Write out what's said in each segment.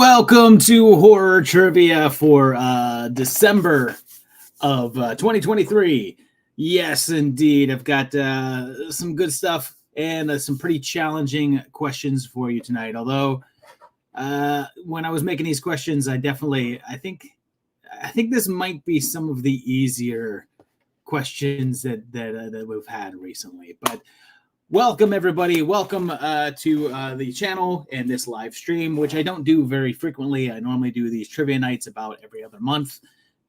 Welcome to Horror Trivia for December of 2023. Yes, indeed. I've got some good stuff and some pretty challenging questions for you tonight. Although, when I was making these questions, I think this might be some of the easier questions that we've had recently. But welcome, everybody. Welcome to the channel and this live stream, which I don't do very frequently. I normally do these trivia nights about every other month.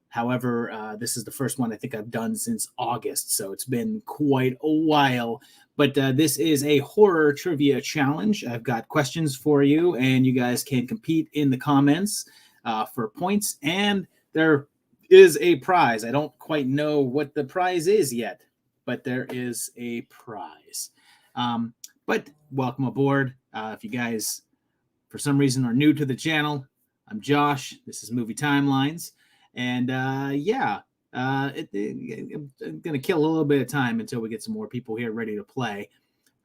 However, this is the first one I think I've done since August, so it's been quite a while. But this is a horror trivia challenge. I've got questions for you, and you guys can compete in the comments for points. And there is a prize. I don't quite know what the prize is yet, but there is a prize. But welcome aboard. If you guys, for some reason, are new to the channel, I'm Josh. This is Movie Timelines. And I'm going to kill a little bit of time until we get some more people here ready to play.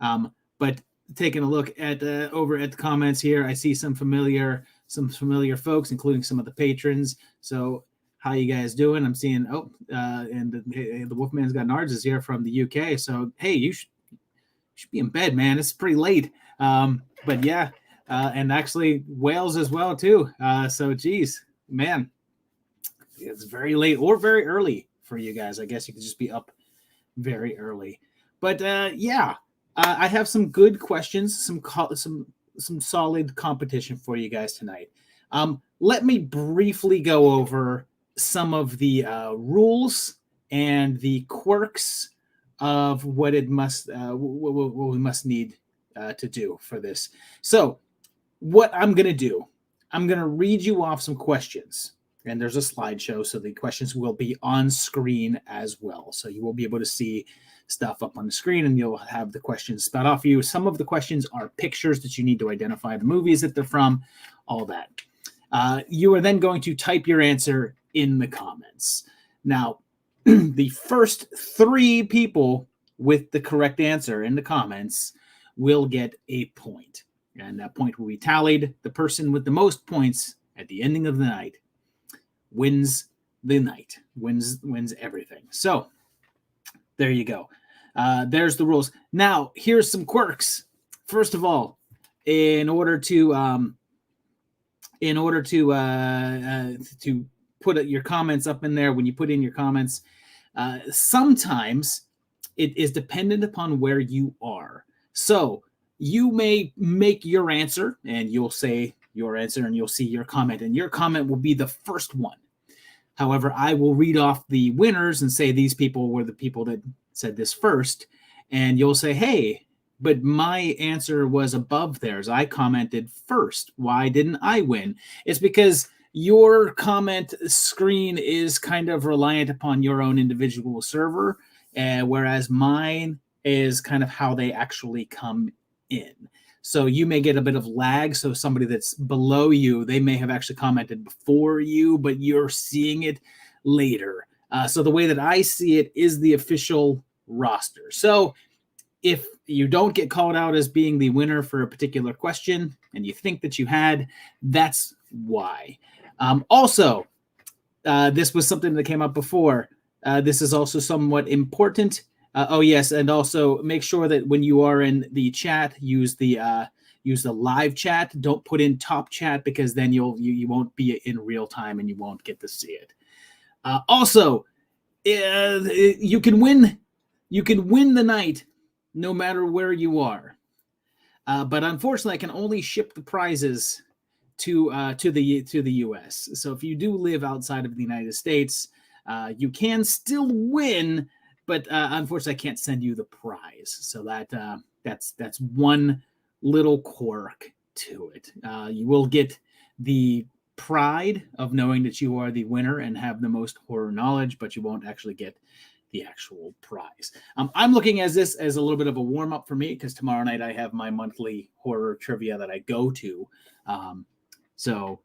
But taking a look at over at the comments here, I see some familiar folks, including some of the patrons. So how you guys doing? I'm seeing, and the Wolfman's Got Nards is here from the UK. So, hey, you should be in bed, man. It's pretty late. But yeah, and actually Wales as well too. So geez, man, it's very late or very early for you guys. I guess you could just be up very early. But I have some good questions, some solid competition for you guys tonight. Let me briefly go over some of the rules and the quirks of what we must need to do for this. So what I'm going to do, I'm going to read you off some questions, and there's a slideshow, so the questions will be on screen as well. So you will be able to see stuff up on the screen, and you'll have the questions spelled off for you. Some of the questions are pictures that you need to identify the movies that they're from, all that. You are then going to type your answer in the comments. Now, the first 3 people with the correct answer in the comments will get a point. And that point will be tallied. The person with the most points at the ending of the night wins the night, wins everything. So there you go. There's the rules. Now, here's some quirks. First of all, in order to put your comments up in there, when you put in your comments, sometimes it is dependent upon where you are. So you may make your answer, and you'll say your answer, and you'll see your comment, and your comment will be the first one. However, I will read off the winners and say these people were the people that said this first, and you'll say, hey, but my answer was above theirs. I commented first. Why didn't I win? It's because your comment screen is kind of reliant upon your own individual server, whereas mine is kind of how they actually come in. So you may get a bit of lag. So somebody that's below you, they may have actually commented before you, but you're seeing it later. So the way that I see it is the official roster. So if you don't get called out as being the winner for a particular question and you think that you had, that's why. Also, this was something that came up before. This is also somewhat important. Oh yes, and also make sure that when you are in the chat, use the live chat. Don't put in top chat, because then you won't be in real time and you won't get to see it. Also, you can win the night no matter where you are. But unfortunately, I can only ship the prizes to the U.S. So if you do live outside of the United States, you can still win, but unfortunately, I can't send you the prize. So that's one little quirk to it. You will get the pride of knowing that you are the winner and have the most horror knowledge, but you won't actually get the actual prize. I'm looking at this as a little bit of a warm-up for me, because tomorrow night I have my monthly horror trivia that I go to. So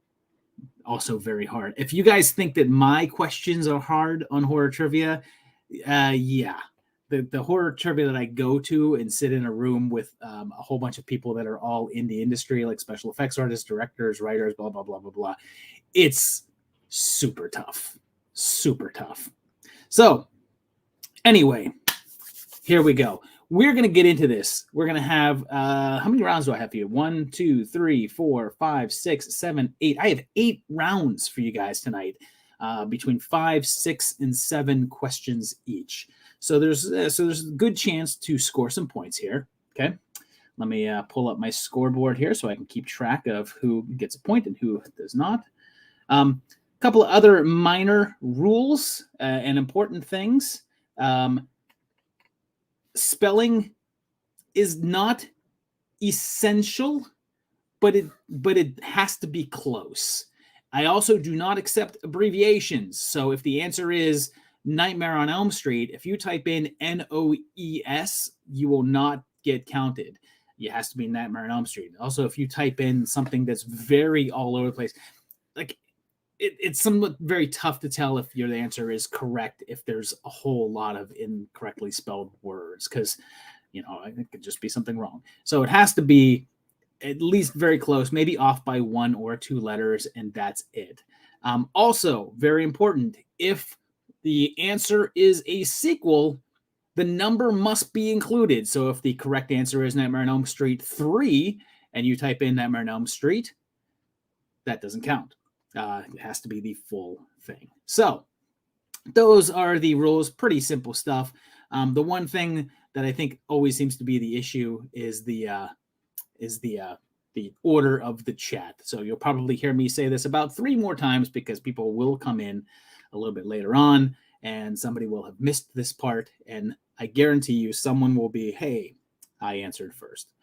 also very hard. If you guys think that my questions are hard on horror trivia, yeah, the horror trivia that I go to and sit in a room with a whole bunch of people that are all in the industry, like special effects artists, directors, writers, blah, blah, blah, blah, blah. It's super tough. Super tough. So anyway, here we go. We're going to get into this. We're going to have, how many rounds do I have for you? 1, 2, 3, 4, 5, 6, 7, 8. I have 8 rounds for you guys tonight, between 5, 6, and 7 questions each. So there's a good chance to score some points here. Okay. Let me pull up my scoreboard here so I can keep track of who gets a point and who does not. Couple of other minor rules and important things. Spelling is not essential, but it has to be close. I also do not accept abbreviations. So if the answer is Nightmare on Elm Street, if you type in NOES, you will not get counted. It has to be Nightmare on Elm Street. Also, if you type in something that's very all over the place, like it's somewhat very tough to tell if your answer is correct if there's a whole lot of incorrectly spelled words, because it could just be something wrong. So it has to be at least very close, maybe off by 1 or 2 letters, and that's it. Also, very important, if the answer is a sequel, the number must be included. So if the correct answer is Nightmare on Elm Street 3, and you type in Nightmare on Elm Street, that doesn't count. It has to be the full thing. So those are the rules. Pretty simple stuff. The one thing that I think always seems to be the issue is the order of the chat. So you'll probably hear me say this about 3 more times because people will come in a little bit later on and somebody will have missed this part. And I guarantee you someone will be, hey, I answered first.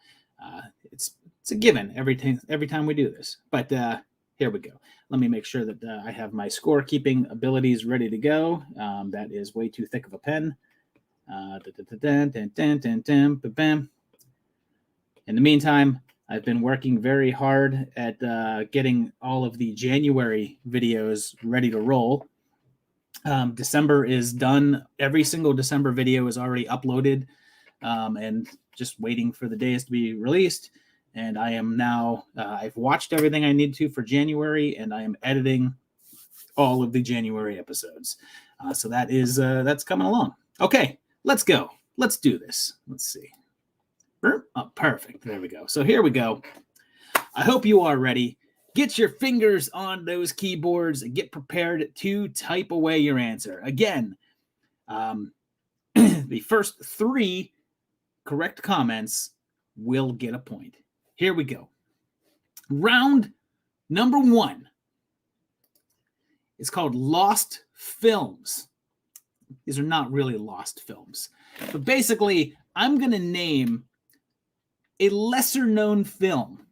It's a given every time we do this. But here we go. Let me make sure that I have my scorekeeping abilities ready to go. That is way too thick of a pen. In the meantime, I've been working very hard at getting all of the January videos ready to roll. December is done. Every single December video is already uploaded and just waiting for the days to be released. And I am now, I've watched everything I need to for January, and I am editing all of the January episodes. So that is, that's coming along. Okay, let's go. Let's do this. Let's see. Oh, perfect. There we go. So here we go. I hope you are ready. Get your fingers on those keyboards and get prepared to type away your answer. Again, the first 3 correct comments will get a point. Here we go. Round number 1 is called Lost Films. These are not really lost films. But basically, I'm going to name a lesser-known film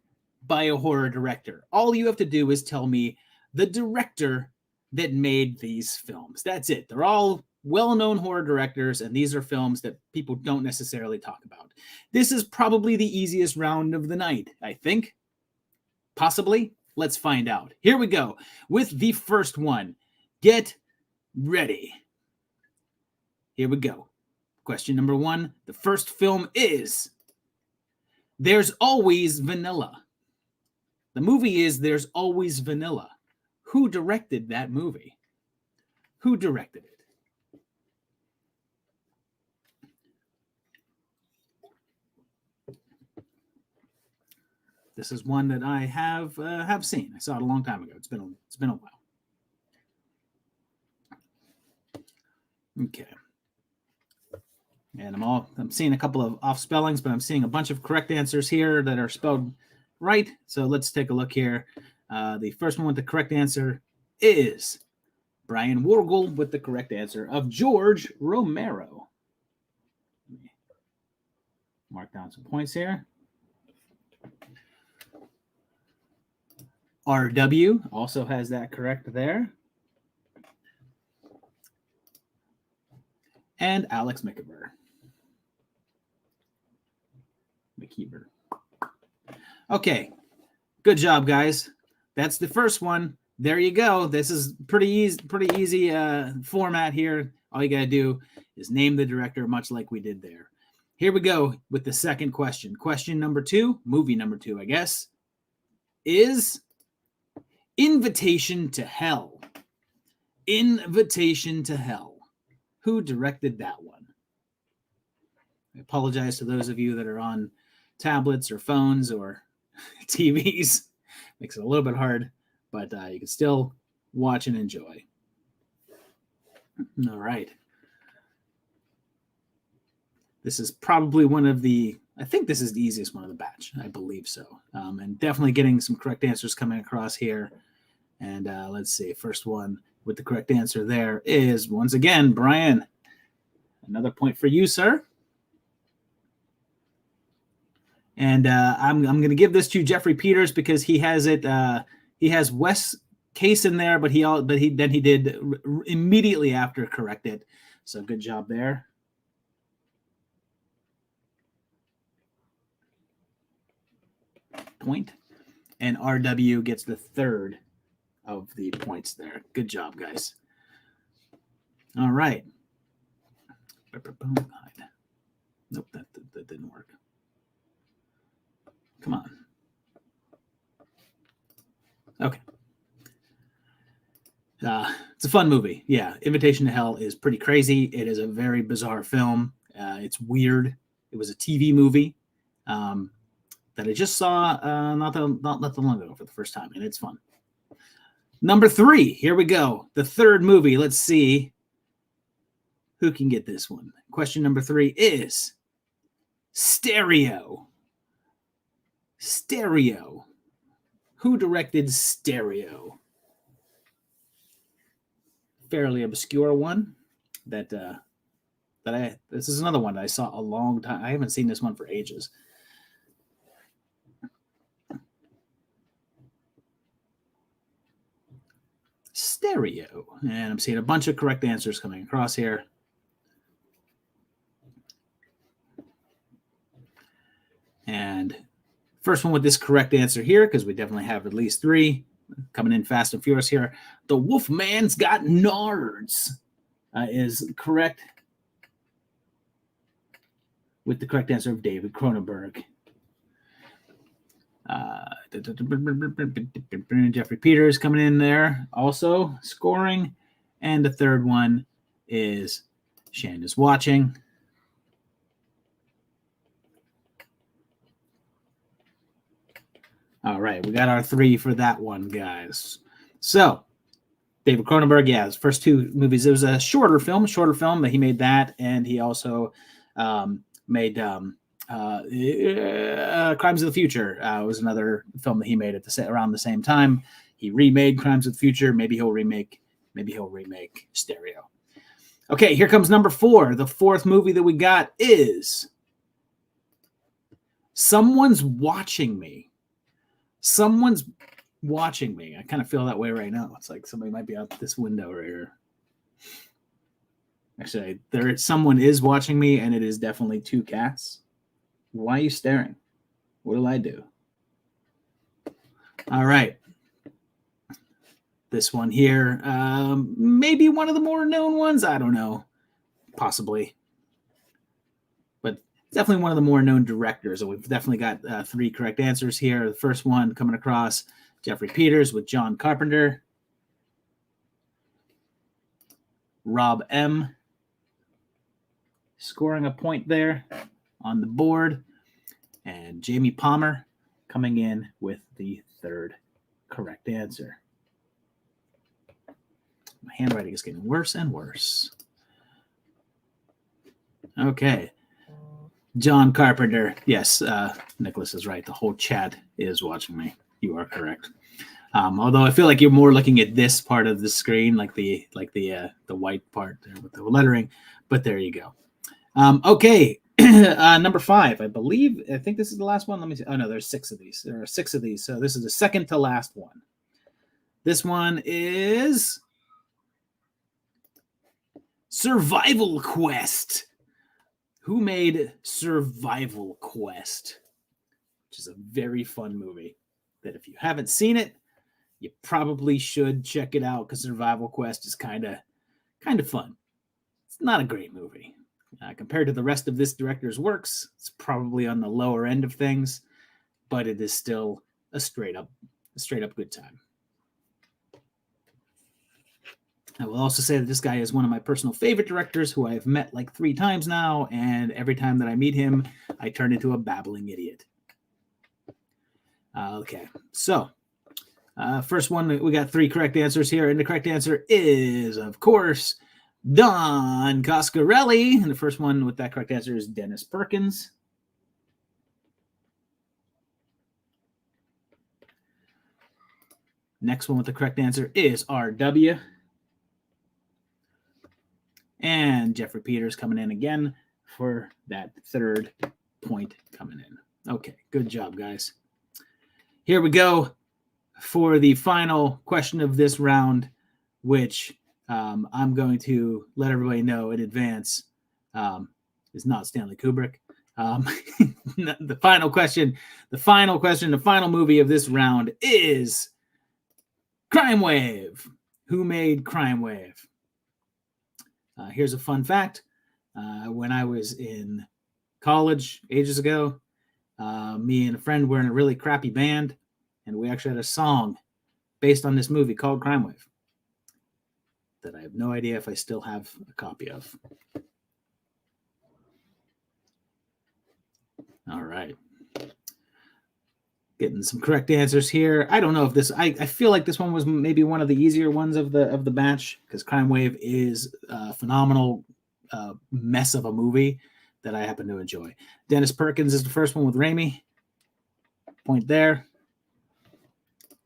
by a horror director. All you have to do is tell me the director that made these films. That's it. They're all well-known horror directors, and these are films that people don't necessarily talk about. This is probably the easiest round of the night, I think. Possibly. Let's find out. Here we go with the first one. Get ready. Here we go. Question number 1. The first film is There's Always Vanilla. The movie is There's Always Vanilla. Who directed that movie? Who directed it? This is one that I have seen. I saw it a long time ago. It's been a while. Okay. And I'm seeing a couple of off spellings, but I'm seeing a bunch of correct answers here that are spelled right. So let's take a look here. The first one with the correct answer is Brian Worgel with the correct answer of George Romero. Let me mark down some points here. RW also has that correct there. And Alex McKeever. Okay, good job, guys. That's the first one. There you go. This is pretty easy format here. All you got to do is name the director, much like we did there. Here we go with the second question. Question number 2, movie number 2, I guess, is Invitation to Hell. Invitation to Hell. Who directed that one? I apologize to those of you that are on tablets or phones or TVs. Makes it a little bit hard, but you can still watch and enjoy. All right. This is probably I think this is the easiest one of the batch. I believe so. And definitely getting some correct answers coming across here. And let's see. First one with the correct answer there is, once again, Brian. Another point for you, sir. And I'm going to give this to Jeffrey Peters because he has it. He has Wes Case in there, but he did immediately after correct it. So good job there. Point. And RW gets the third of the points there. Good job, guys. All right. Nope, that didn't work. Come on. Okay. It's a fun movie. Yeah, Invitation to Hell is pretty crazy. It is a very bizarre film. It's weird. It was a TV movie that I just saw not that long ago for the first time, and it's fun. Number 3, here we go. The third movie. Let's see who can get this one. Question number 3 is Stereo. Stereo. Who directed Stereo? Fairly obscure one this is another one that I saw a long time. I haven't seen this one for ages. Stereo. And I'm seeing a bunch of correct answers coming across here. And first one with this correct answer here, because we definitely have at least 3 coming in fast and furious here. The Wolfman's Got Nards is correct with the correct answer of David Cronenberg. Jeffrey Peters coming in there also scoring. And the third one is Shanda's watching. All right, we got our 3 for that one, guys. So, David Cronenberg, yeah, his first 2 movies. It was a shorter film, but he made that, and he also made Crimes of the Future. Was another film that he made around the same time. He remade Crimes of the Future. Maybe he'll remake Stereo. Okay, here comes number 4. The fourth movie that we got is Someone's Watching Me. Someone's watching me. I kind of feel that way right now. It's like somebody might be out this window right here. Actually, someone is watching me, and it is definitely 2 cats. Why are you staring? What will I do? All right. This one here, maybe one of the more known ones. I don't know. Possibly. But definitely one of the more known directors. And we've definitely got 3 correct answers here. The first one coming across, Jeffrey Peters with John Carpenter. Rob M. scoring a point there on the board. And Jamie Palmer coming in with the third correct answer. My handwriting is getting worse and worse. Okay. John Carpenter. Yes, Nicholas is right. The whole chat is watching me. You are correct. Although I feel like you're more looking at this part of the screen, like the white part there with the lettering. But there you go. Okay. Number 5, I think this is the last one. Let me see. Oh no, there's 6 of these. There are 6 of these. So this is the second to last one. This one is Survival Quest. Who made Survival Quest? Which is a very fun movie that if you haven't seen it, you probably should check it out because Survival Quest is kind of fun. It's not a great movie. Compared to the rest of this director's works, it's probably on the lower end of things, but it is still a straight up good time. I will also say that this guy is one of my personal favorite directors who I have met like 3 times now, and every time that I meet him, I turn into a babbling idiot. Okay, so first one, we got 3 correct answers here, and the correct answer is, of course, Don Coscarelli. And the first one with that correct answer is Dennis Perkins. Next one with the correct answer is R.W. And Jeffrey Peters coming in again for that 3rd point coming in. Okay, good job, guys. Here we go for the final question of this round, which I'm going to let everybody know in advance is not Stanley Kubrick. The final movie of this round is Crime Wave. Who made Crime Wave? Here's a fun fact. When I was in college ages ago, me and a friend were in a really crappy band, and we actually had a song based on this movie called Crime Wave that I have no idea if I still have a copy of. All right. Getting some correct answers here. I don't know if this, I feel like this one was maybe one of the easier ones of the batch, because Crime Wave is a phenomenal mess of a movie that I happen to enjoy. Dennis Perkins is the first one with Raimi. Point there.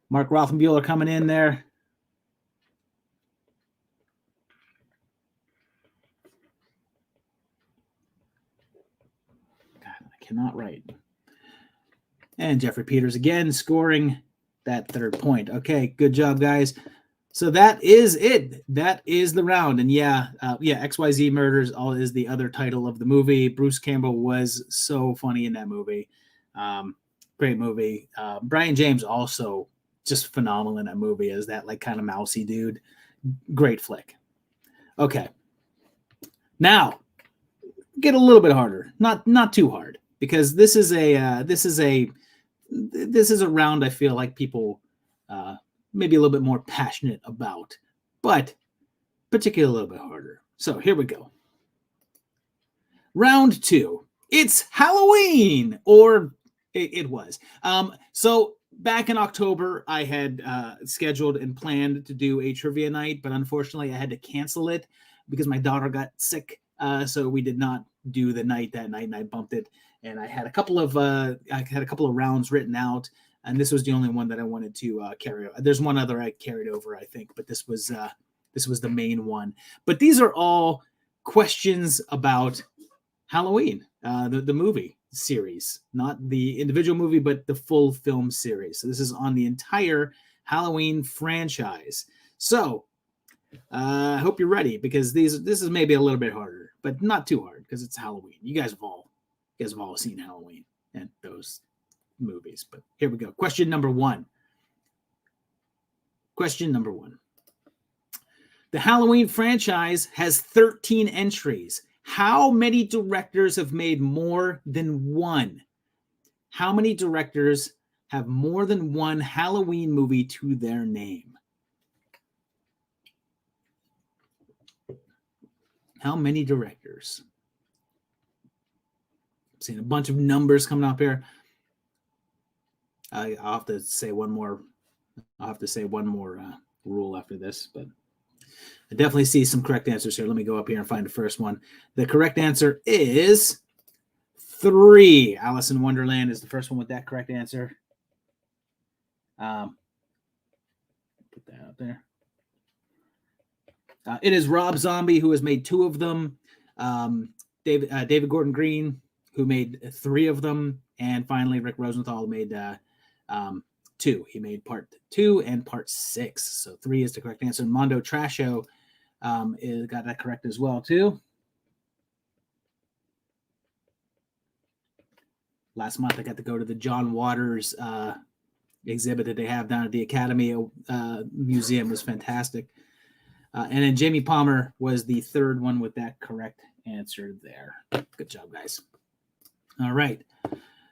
Mark Rothenbuehler coming in there. God, I cannot write. And Jeffrey Peters again scoring that 3rd point. Okay, good job, guys. So that is it. That is the round. And XYZ Murders all is the other title of the movie. Bruce Campbell was so funny in that movie. Great movie. Brian James also just phenomenal in that movie as that like kind of mousy dude. Great flick. Okay. Now, get a little bit harder. Not too hard, because this is a round I feel like people maybe a little bit more passionate about, but particularly a little bit harder. So here we go. Round 2. It's Halloween, or it was. So back in October, I had scheduled and planned to do a trivia night, but unfortunately I had to cancel it because my daughter got sick. So we did not do the night that night, and I bumped it. And I had a couple of rounds written out, and this was the only one that I wanted to carry. There's one other I carried over, I think, but this was the main one. But these are all questions about Halloween, the movie series, not the individual movie, but the full film series. So this is on the entire Halloween franchise. So I hope you're ready, because this is maybe a little bit harder, but not too hard, because it's Halloween. You guys have all seen Halloween and those movies. But here we go. Question number one. The Halloween franchise has 13 entries. How many directors have made more than one? How many directors have more than one Halloween movie to their name? How many directors? I'm seeing a bunch of numbers coming up here. I'll have to say one more. Rule after this, but I definitely see some correct answers here. Let me go up here and find the first one. The correct answer is 3. Alice in Wonderland is the first one with that correct answer. Put that out there. It is Rob Zombie who has made 2 of them. David Gordon Green, who made 3 of them, and finally Rick Rosenthal made 2. He made part 2 and part 6. So 3 is the correct answer. Mondo Trasho got that correct as well too. Last month I got to go to the John Waters exhibit that they have down at the Academy Museum. It was fantastic. And then Jamie Palmer was the third one with that correct answer there. Good job, guys. All right.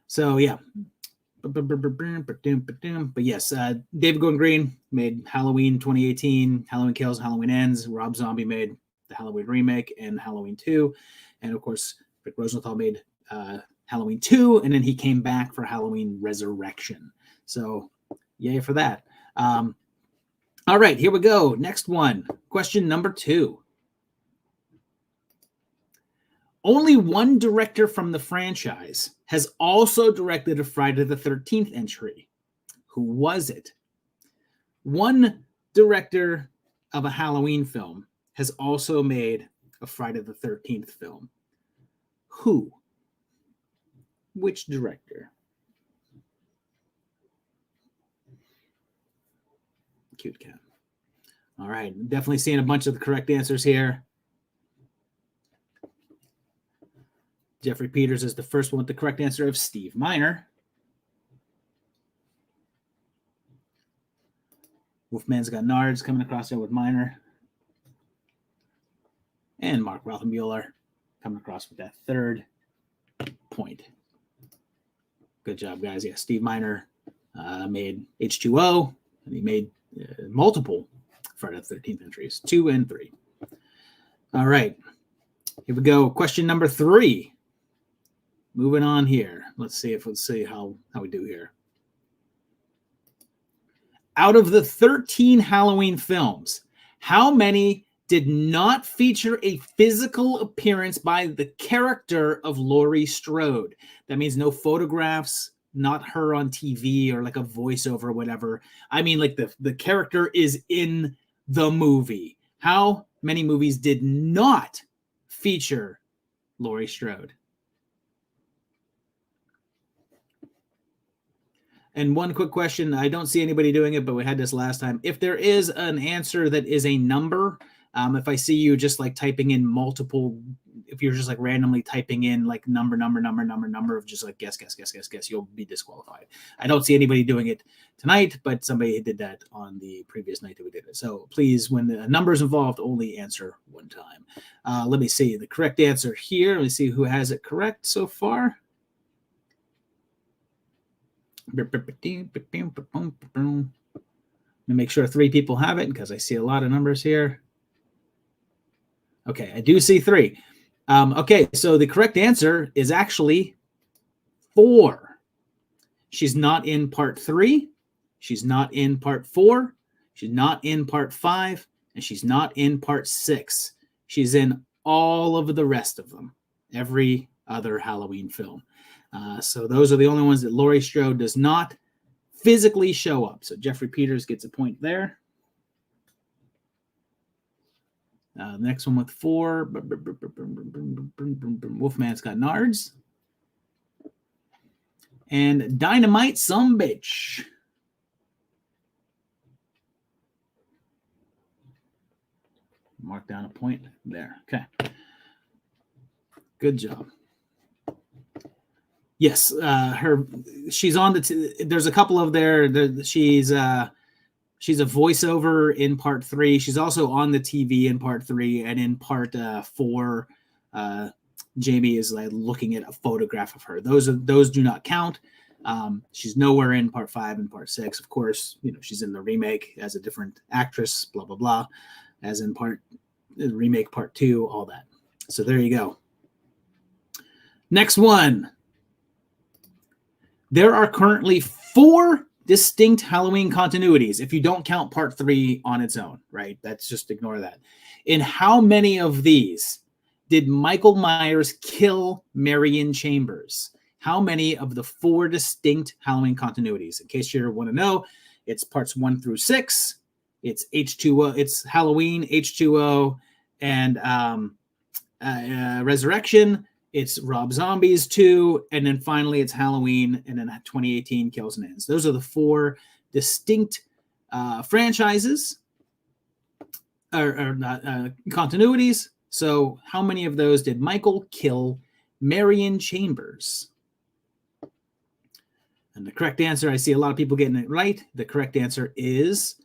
So, yeah. But yes, David Gordon Green made Halloween 2018, Halloween Kills, Halloween Ends. Rob Zombie made the Halloween remake and Halloween 2. And of course, Rick Rosenthal made Halloween 2, and then he came back for Halloween Resurrection. So, yay for that. All right, here we go. Next one. Question number 2. Only one director from the franchise has also directed a Friday the 13th entry. Who was it? One director of a Halloween film has also made a Friday the 13th film. Who? Which director? Cute cat. All right, definitely seeing a bunch of the correct answers here. Jeffrey Peters is the first one with the correct answer of Steve Miner. Wolfman's got Nards coming across there with Miner. And Mark Rothenbuehler coming across with that third point. Good job, guys. Yeah, Steve Miner made H2O, and he made multiple Friday the 13th entries, 2 and 3. All right. Here we go. Question number 3. Moving on here. Let's see how we do here. Out of the 13 Halloween films, how many did not feature a physical appearance by the character of Laurie Strode? That means no photographs, not her on TV or like a voiceover or whatever. I mean, like the character is in the movie. How many movies did not feature Laurie Strode? And one quick question, I don't see anybody doing it, but we had this last time. If there is an answer that is a number, if I see you just like typing in multiple, if you're just like randomly typing in like number of just like guess, you'll be disqualified. I don't see anybody doing it tonight, but somebody did that on the previous night that we did it. So please, when the number's involved, only answer one time. Let me see the correct answer here. Let me see who has it correct so far. Let me make sure 3 people have it because I see a lot of numbers here. Okay, I do see 3. Okay, so the correct answer is actually 4. She's not in part 3. She's not in part 4. She's not in part 5. And she's not in part 6. She's in all of the rest of them. Every other Halloween film. So those are the only ones that Laurie Strode does not physically show up. So Jeffrey Peters gets a point there. The next one with 4. Wolfman's got Nards. And Dynamite Some Bitch. Mark down a point there. Okay. Good job. Yes, she's on there's a couple of there. She's a voiceover in part 3. She's also on the TV in part 3, and in part 4, Jamie is like looking at a photograph of her. Those do not count. She's nowhere in part 5 and part 6. Of course, she's in the remake as a different actress. Blah blah blah, as in remake part 2. All that. So there you go. Next one. There are currently 4 distinct Halloween continuities, if you don't count part 3 on its own, right? That's just ignore that. In how many of these did Michael Myers kill Marion Chambers? How many of the 4 distinct Halloween continuities? In case you want to know, it's parts 1 through 6. It's H2O. It's Halloween, H2O, and Resurrection. It's Rob Zombies 2, and then finally it's Halloween, and then 2018 Kills and Ends. Those are the 4 distinct franchises or continuities. So how many of those did Michael kill Marion Chambers? And the correct answer, I see a lot of people getting it right. The correct answer is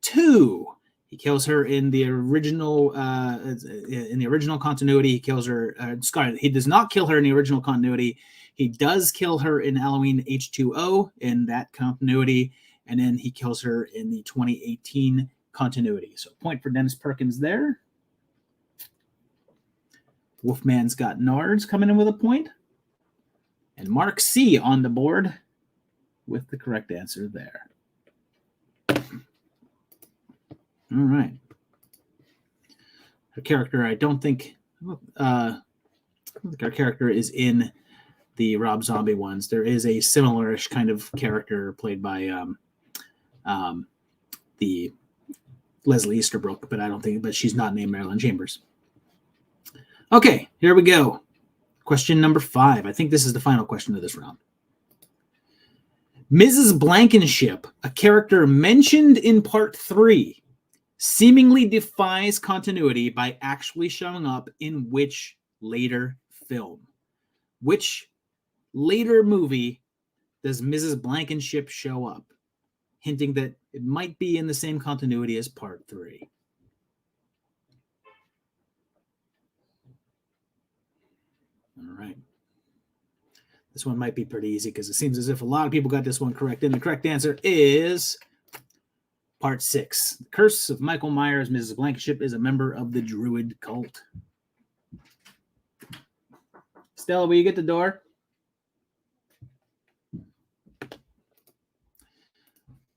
2. He kills her in the original continuity. He kills her. He does not kill her in the original continuity. He does kill her in Halloween H2O in that continuity, and then he kills her in the 2018 continuity. So point for Dennis Perkins there. Wolfman's got Nards coming in with a point. And Mark C on the board with the correct answer there. All right. Her character, I don't think our character is in the Rob Zombie ones. There is a similar-ish kind of character played by the Leslie Easterbrook, but she's not named Marilyn Chambers. Okay, here we go. Question number 5. I think this is the final question of this round. Mrs. Blankenship, a character mentioned in part 3, seemingly defies continuity by actually showing up in which later film? Which later movie does Mrs. Blankenship show up, hinting that it might be in the same continuity as part 3? All right. This one might be pretty easy because it seems as if a lot of people got this one correct. And the correct answer is part 6. The Curse of Michael Myers. Mrs. Blankenship is a member of the Druid cult. Stella, will you get the door?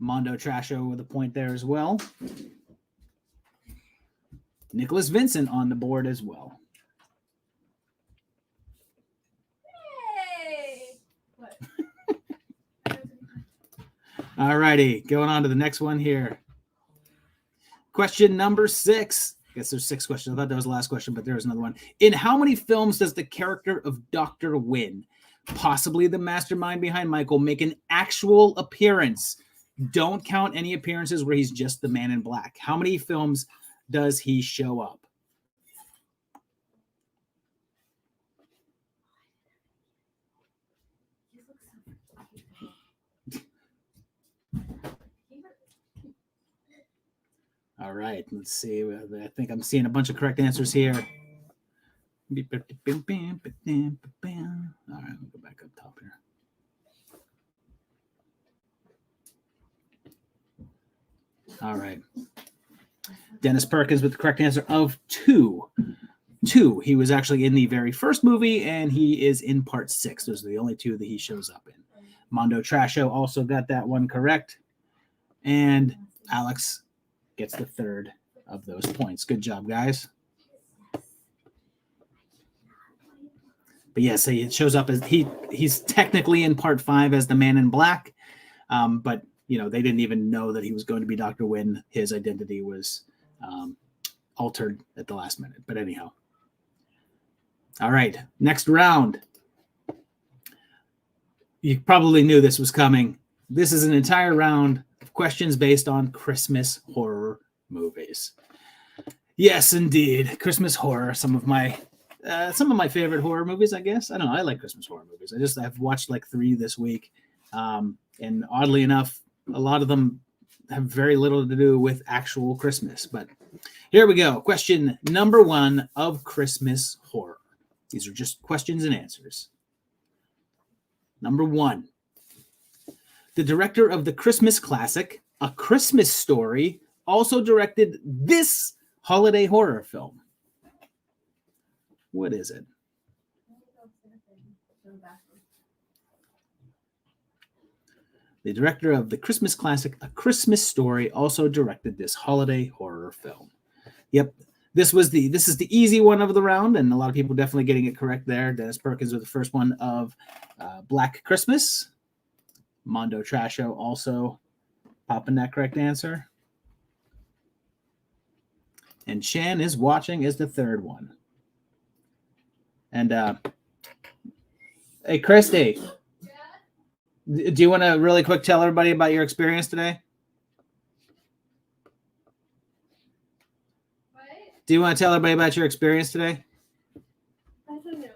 Mondo Trasho with a point there as well. Nicholas Vincent on the board as well. All righty, going on to the next one here. Question number 6. I guess there's 6 questions. I thought that was the last question, but there was another one. In how many films does the character of Dr. Wynn, possibly the mastermind behind Michael, make an actual appearance? Don't count any appearances where he's just the Man in Black. How many films does he show up? All right, let's see. I think I'm seeing a bunch of correct answers here. All right, let me go back up top here. All right. Dennis Perkins with the correct answer of 2. 2. He was actually in the very first movie, and he is in part 6. Those are the only 2 that he shows up in. Mondo Trasho also got that one correct. And Alex gets the 3rd of those points. Good job, guys. But yeah, so it shows up as he's technically in part 5 as the Man in Black. But they didn't even know that he was going to be Dr. Wynn. His identity was altered at the last minute. But anyhow. All right, next round. You probably knew this was coming. This is an entire round of questions based on Christmas horror movies. Yes, indeed. Christmas horror. Some of my favorite horror movies, I guess. I don't know. I like Christmas horror movies. I've watched like 3 this week. And oddly enough, a lot of them have very little to do with actual Christmas. But here we go. Question number 1 of Christmas horror. These are just questions and answers. Number 1. The director of the Christmas classic, A Christmas Story, also directed this holiday horror film. What is it? The director of the Christmas classic, A Christmas Story, also directed this holiday horror film. Yep. This is the easy one of the round, and a lot of people definitely getting it correct there. Dennis Perkins with the first one of Black Christmas. Mondo Trasho also popping that correct answer. And Shan is watching as the 3rd one. And hey, Christy, do you want to really quick tell everybody about your experience today? What? Do you want to tell everybody about your experience today? I don't know.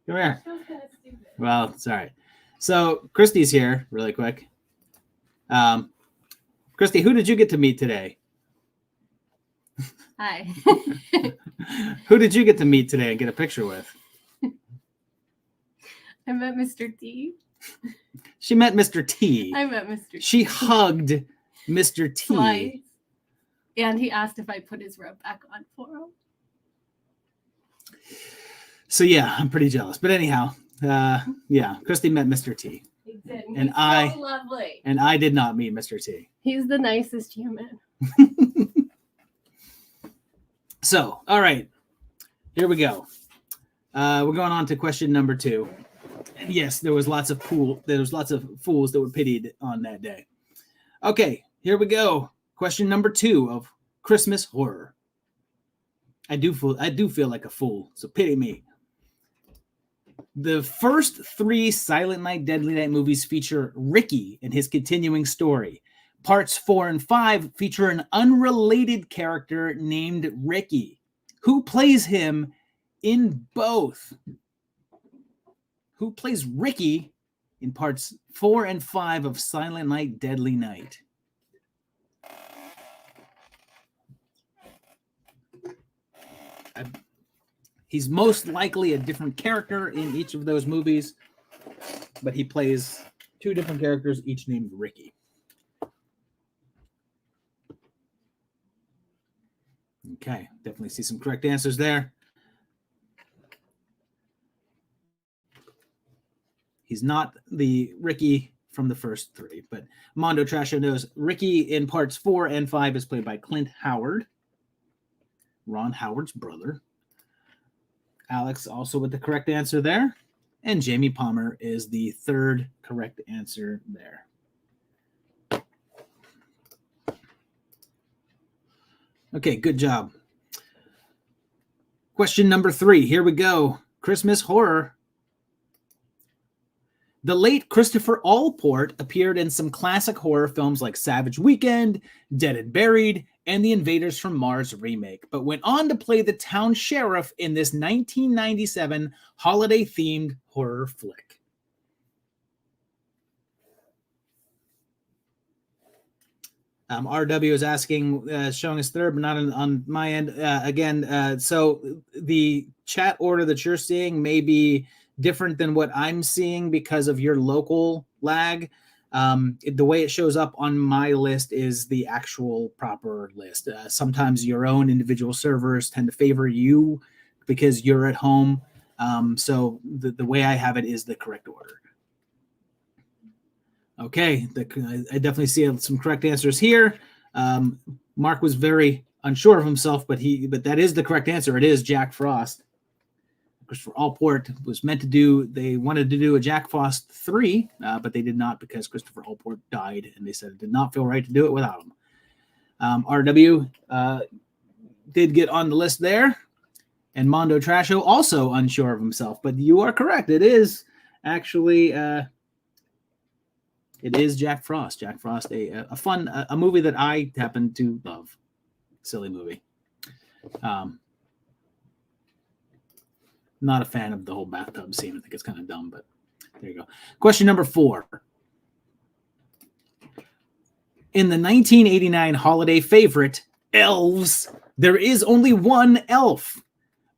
Come here. Sounds kind of stupid. Well, it's all right. So Christy's here really quick. Christy, who did you get to meet today? Hi. Who did you get to meet today and get a picture with? I met Mr. T. She met Mr. T. I met Mr. T. She hugged Mr. T. Twice. And he asked if I put his robe back on for him. So yeah, I'm pretty jealous. But anyhow, yeah, Christy met Mr. T. He did. And He's I- so lovely. And I did not meet Mr. T. He's the nicest human. So, all right, here we go. We're going on to question number 2. And yes, there was lots of fools that were pitied on that day. Okay, here we go. Question number 2 of Christmas horror. I do feel like a fool, so pity me. The first 3 Silent Night, Deadly Night movies feature Ricky and his continuing story. Parts 4 and 5 feature an unrelated character named Ricky. Who plays him in both? Who plays Ricky in parts 4 and 5 of Silent Night, Deadly Night? He's most likely a different character in each of those movies, but he plays 2 different characters, each named Ricky. Okay, definitely see some correct answers there. He's not the Ricky from the first 3, but Mondo Trasho knows Ricky in parts 4 and 5 is played by Clint Howard, Ron Howard's brother. Alex also with the correct answer there. And Jamie Palmer is the 3rd correct answer there. Okay, good job. Question number 3. Here we go. Christmas horror. The late Christopher Allport appeared in some classic horror films like Savage Weekend, Dead and Buried, and the Invaders from Mars remake, but went on to play the town sheriff in this 1997 holiday-themed horror flick. RW is asking, showing us 3rd, but not on my end. Again, so the chat order that you're seeing may be different than what I'm seeing because of your local lag. The way it shows up on my list is the actual proper list. Sometimes your own individual servers tend to favor you because you're at home. So the way I have it is the correct order. Okay, I definitely see some correct answers here. Mark was very unsure of himself, but that is the correct answer. It is Jack Frost. Christopher Allport was meant to do, they wanted to do a Jack Frost 3, but they did not because Christopher Allport died, and they said it did not feel right to do it without him. RW did get on the list there, and Mondo Trasho also unsure of himself, but you are correct. It is actually, it is Jack Frost. Jack Frost, a fun, a movie that I happen to love. Silly movie. Not a fan of the whole bathtub scene. I think it's kind of dumb, but there you go. Question number 4. In the 1989 holiday favorite, Elves, there is only one elf,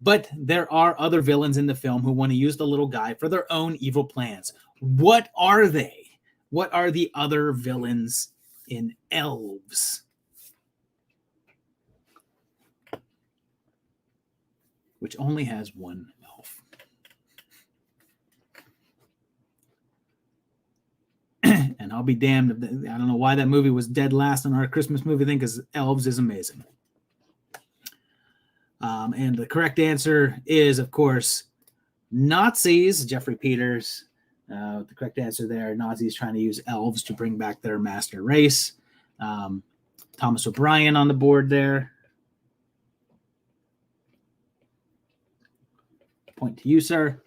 but there are other villains in the film who want to use the little guy for their own evil plans. What are they? What are the other villains in Elves? Which only has one elf. And I'll be damned if I don't know why that movie was dead last on our Christmas movie thing, because Elves is amazing. And the correct answer is, of course, Nazis. Jeffrey Peters. The correct answer there, Nazis trying to use elves to bring back their master race. Thomas O'Brien on the board there. Point to you, sir.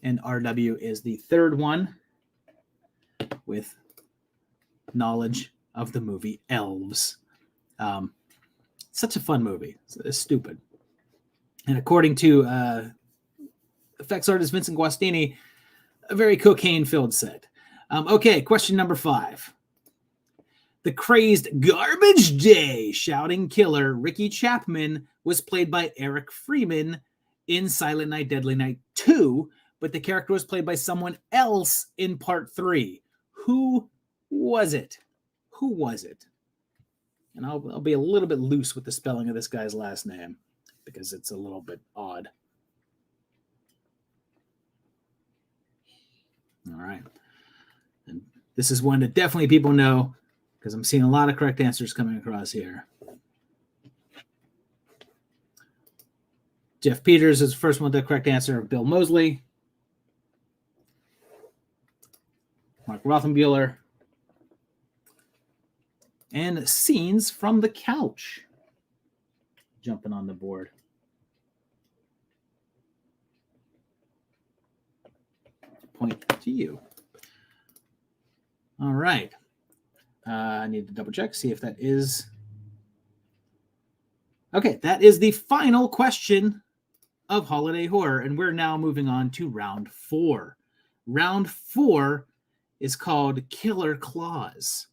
And RW is the 3rd one with knowledge of the movie Elves. Such a fun movie. It's stupid. And according to effects artist Vincent Guastini, a very cocaine-filled set. Okay, question number 5. The crazed Garbage Day shouting killer Ricky Chapman was played by Eric Freeman in Silent Night, Deadly Night 2, but the character was played by someone else in part 3. Who was it? Who was it? And I'll be a little bit loose with the spelling of this guy's last name because it's a little bit odd. All right. And this is one that definitely people know because I'm seeing a lot of correct answers coming across here. Jeff Peters is the first one with the correct answer. Bill Moseley. Mark Rothenbuehler. And Scenes from the Couch. Jumping on the board. Point to you. All right. I need to double check, see if that is. Okay, that is the final question of Holiday Horror, and we're now moving on to round 4. Round 4 is called Killer Claws.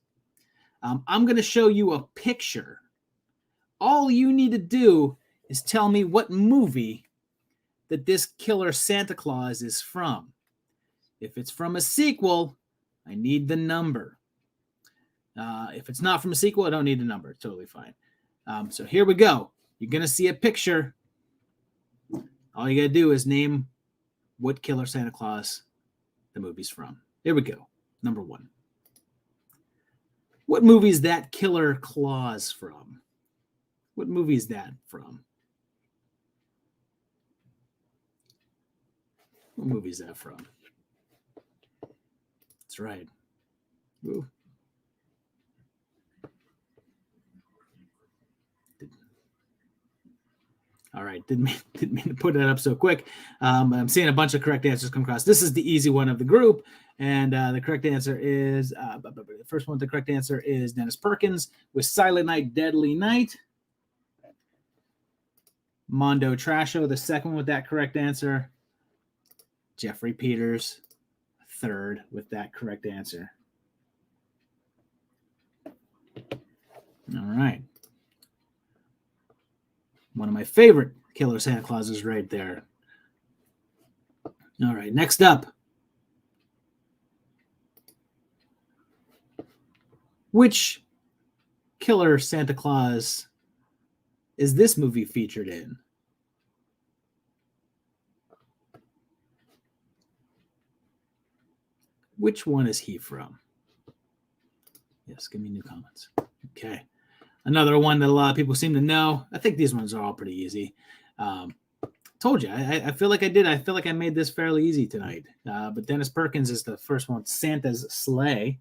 I'm going to show you a picture. All you need to do is tell me what movie that this killer Santa Claus is from. If it's from a sequel, I need the number. If it's not from a sequel, I don't need the number. It's totally fine. So here we go. You're going to see a picture. All you got to do is name what killer Santa Claus the movie's from. Here we go. Number 1. What movie is that Killer Claus from? What movie is that from? What movie is that from? That's right. Ooh. All right, didn't mean to put that up so quick. I'm seeing a bunch of correct answers come across. This is the easy one of the group, and the correct answer is the first one. The correct answer is Dennis Perkins with Silent Night, Deadly Night. Mondo Trasho, the second one with that correct answer. Jeffrey Peters, third with that correct answer. All right. One of my favorite killer Santa Clauses right there. All right, next up. Which killer Santa Claus is this movie featured in? Which one is he from? Yes, give me new comments. Okay. Another one that a lot of people seem to know. I think these ones are all pretty easy. Told you, I feel like I did. I feel like I made this fairly easy tonight. But Dennis Perkins is the first one. Santa's Sleigh.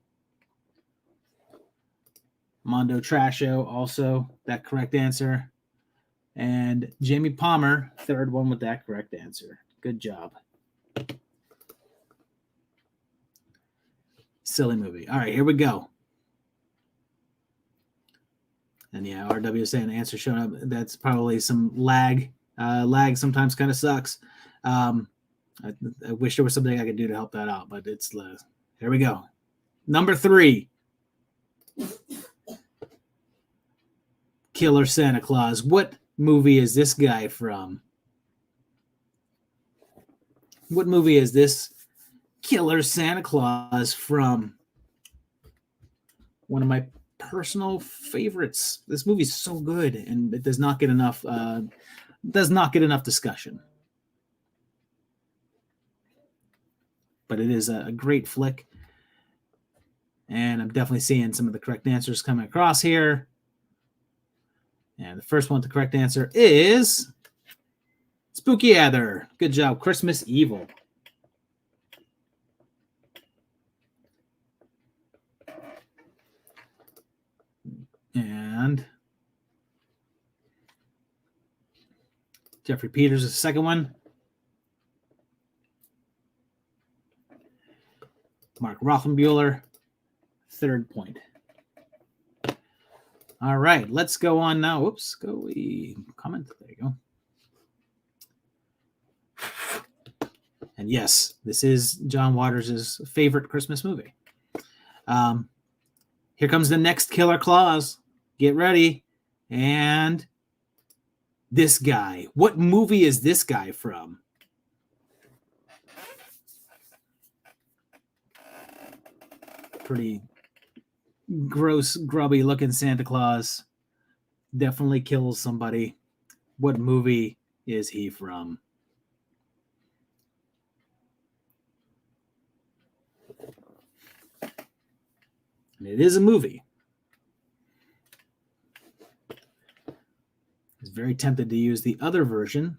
Mondo Trasho, also that correct answer. And Jamie Palmer, third one with that correct answer. Good job. Silly movie. All right, here we go. And yeah, RW is saying the answer showing up. That's probably some lag. Lag sometimes kind of sucks. I wish there was something I could do to help that out, but it's here we go. Number 3. Killer Santa Claus. What movie is this guy from? What movie is this Killer Santa Claus from? One of my personal favorites. This movie's so good, and it does not get enough discussion. But it is a great flick, and I'm definitely seeing some of the correct answers coming across here. And the first one, the correct answer is Spooky Adder. Good job, Christmas Evil. And Jeffrey Peters is the second one. Mark Rothenbuehler, third point. All right, let's go on now. Whoops, comment. There you go. And yes, this is John Waters' favorite Christmas movie. Here comes the next killer clause. Get ready. And this guy. What movie is this guy from? Pretty gross, grubby looking Santa Claus. Definitely kills somebody. What movie is he from? And it is a movie. I was very tempted to use the other version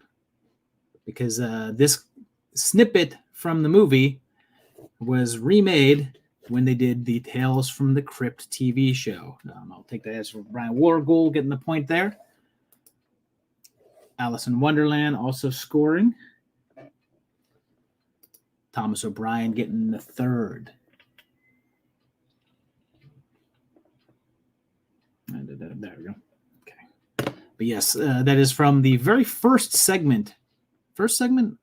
because this snippet from the movie was remade when they did the Tales from the Crypt TV show. I'll take that as Brian Wargold getting the point there. Alice in Wonderland also scoring. Thomas O'Brien getting the third. There we go. Okay. But yes, that is from the very first segment. First segment?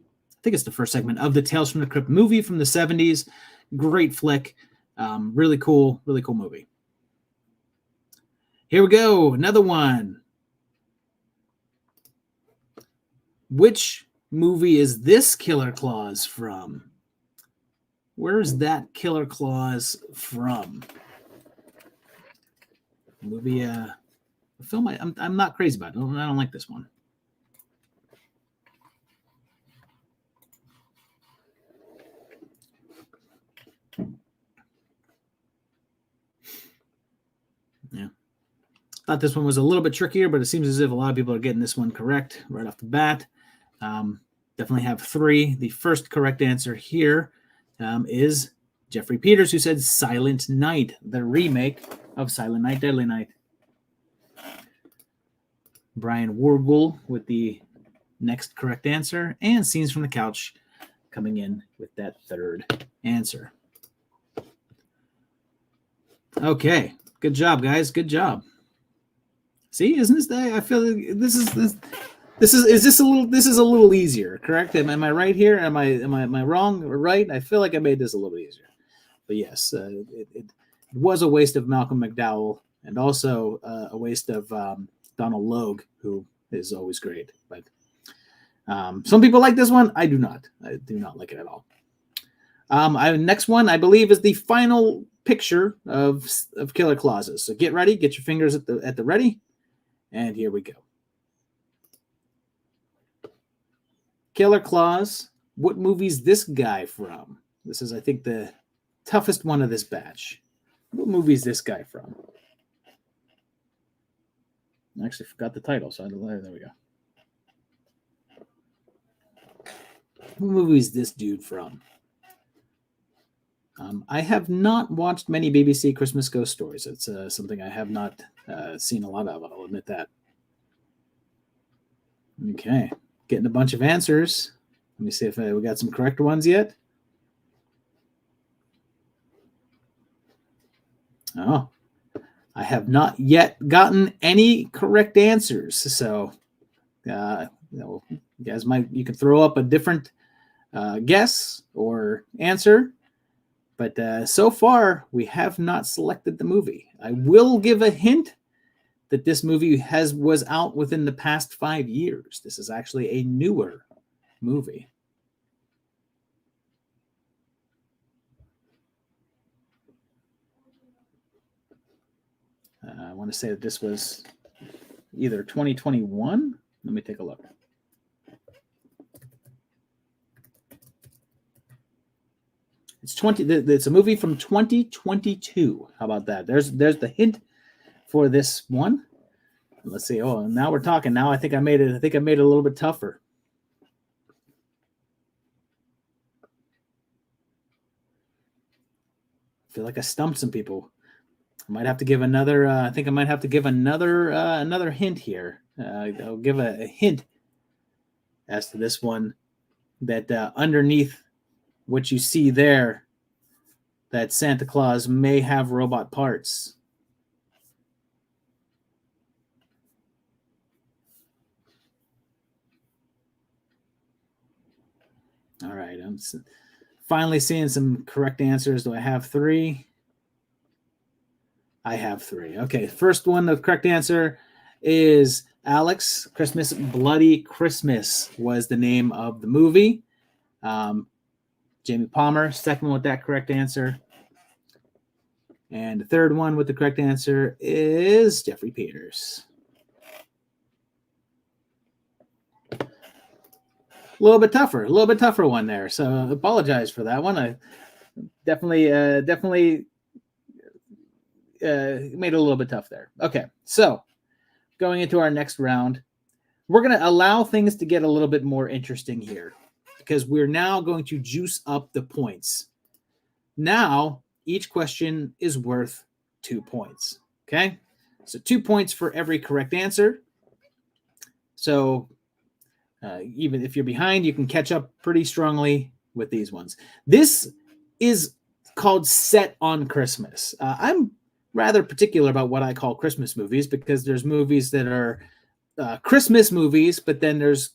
I think it's the first segment of the Tales from the Crypt movie from the 70s. Great flick. Really cool movie. Here we go. Another one. Which movie is this killer clause from? Where is that killer clause from? Movie, a film I'm not crazy about. I don't like this one. Yeah. Thought this one was a little bit trickier, but it seems as if a lot of people are getting this one correct right off the bat. Definitely have three. The first correct answer here is Jeffrey Peters, who said Silent Night, the remake of Silent Night, Deadly Night. Brian Wargold with the next correct answer, and Scenes from the Couch coming in with that third answer. Okay, good job, guys. Good job. See, isn't this? I feel like this is a little easier, correct? Am I right here? Am I wrong or right? I feel like I made this a little bit easier. But yes, it was a waste of Malcolm McDowell and also a waste of Donald Logue, who is always great. But some people like this one. I do not. I do not like it at all. Next one, I believe, is the final picture of killer clauses. So get ready. Get your fingers at the ready. And here we go. Killer clause. What movie's this guy from? This is, I think, the toughest one of this batch. What movie is this guy from? I actually forgot the title, so there we go. What movie is this dude from? I have not watched many BBC Christmas ghost stories. It's something I have not seen a lot of, I'll admit that. Okay, getting a bunch of answers. Let me see if we got some correct ones yet. Oh, I have not yet gotten any correct answers. So, you guys you can throw up a different guess or answer. But so far, we have not selected the movie. I will give a hint that this movie was out within the past 5 years. This is actually a newer movie. I want to say that this was either 2021. Let me take a look. It's a movie from 2022. How about that? There's the hint for this one. Let's see. Oh, now we're talking. Now I think I made it a little bit tougher. I feel like I stumped some people. I might have to give another. I think I might have to give another hint here. I'll give a hint as to this one. That underneath what you see there, that Santa Claus may have robot parts. All right, I'm finally seeing some correct answers. Do I have three? I have 3. Okay, first one, the correct answer is Alex. Christmas Bloody Christmas was the name of the movie. Jamie Palmer, second one with that correct answer. And the third one with the correct answer is Jeffrey Peters. A little bit tougher one there. So apologize for that one. I definitely made it a little bit tough there. Okay, so going into our next round, we're going to allow things to get a little bit more interesting here because we're now going to juice up the points. Now, each question is worth 2 points. Okay, so 2 points for every correct answer. So even if you're behind, you can catch up pretty strongly with these ones. This is called Set on Christmas. I'm rather particular about what I call Christmas movies because there's movies that are Christmas movies, but then there's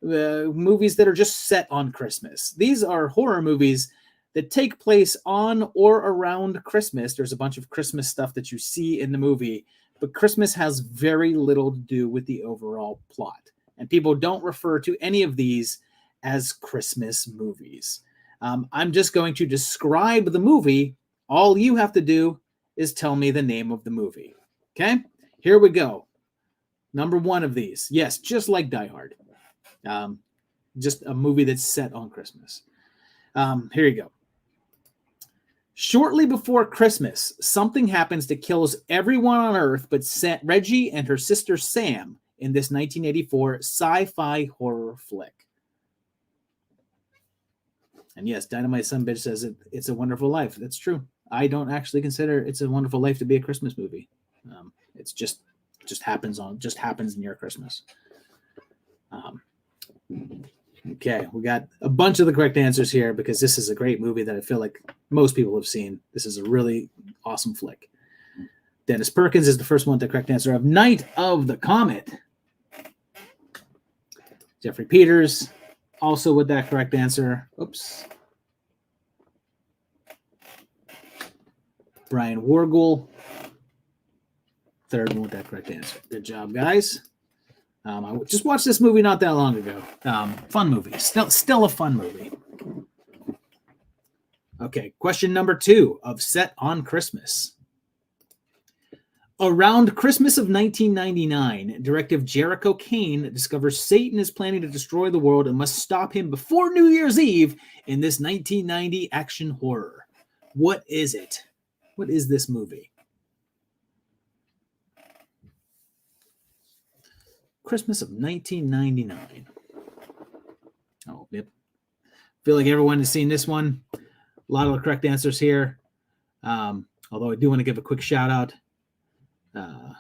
movies that are just set on Christmas. These are horror movies that take place on or around Christmas. There's a bunch of Christmas stuff that you see in the movie, but Christmas has very little to do with the overall plot. And people don't refer to any of these as Christmas movies. I'm just going to describe the movie. All you have to do is tell me the name of the movie. Okay? Here we go. Number 1 of these. Yes, just like Die Hard. Just a movie that's set on Christmas. Here you go. Shortly before Christmas, something happens that kills everyone on Earth but Reggie and her sister Sam in this 1984 sci-fi horror flick. And yes, Dynamite Sunbitch says It's a Wonderful Life. That's true. I don't actually consider It's a Wonderful Life to be a Christmas movie. It's just happens in your Christmas. Okay, we got a bunch of the correct answers here because this is a great movie that I feel like most people have seen. This is a really awesome flick. Dennis Perkins is the first one with the correct answer of Night of the Comet. Jeffrey Peters, also with that correct answer. Oops. Brian Wargul, third one with that correct answer. Good job, guys. I just watched this movie not that long ago. Fun movie. Still a fun movie. Okay, question number 2 of Set on Christmas. Around Christmas of 1999, Detective Jericho Kane discovers Satan is planning to destroy the world and must stop him before New Year's Eve in this 1990 action horror. What is it? What is this movie? Christmas of 1999. Oh, yep. Feel like everyone has seen this one. A lot of the correct answers here. Although I do want to give a quick shout out. Oh,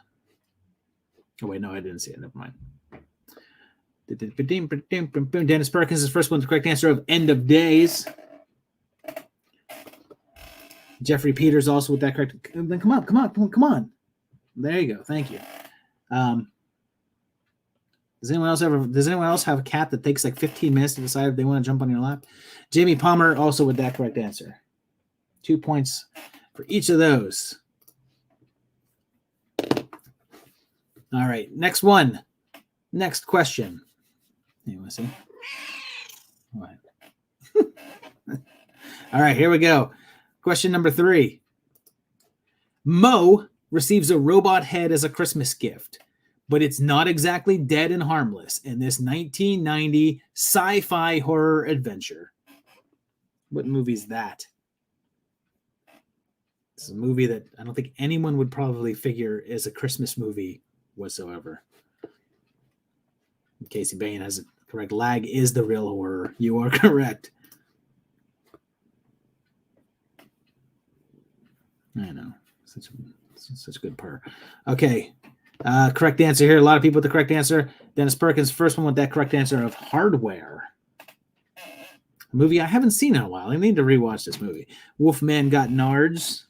wait, no, I didn't see it. Never mind. Dennis Perkins is the first one, the correct answer of End of Days. Jeffrey Peters also with that correct. Then come on. There you go. Thank you. Does anyone else have a cat that takes like 15 minutes to decide if they want to jump on your lap? Jamie Palmer also with that correct answer. 2 points for each of those. All right, next one. Next question. You want to see? What? All right, here we go. Question number 3. Mo receives a robot head as a Christmas gift, but it's not exactly dead and harmless in this 1990 sci-fi horror adventure. What movie is that? This is a movie that I don't think anyone would probably figure is a Christmas movie whatsoever. Casey Bain has it correct. Lag is the real horror. You are correct. I know. Such a good purr. Okay. Correct answer here. A lot of people with the correct answer. Dennis Perkins, first one with that correct answer of Hardware. A movie I haven't seen in a while. I need to rewatch this movie. Wolfman Got Nards.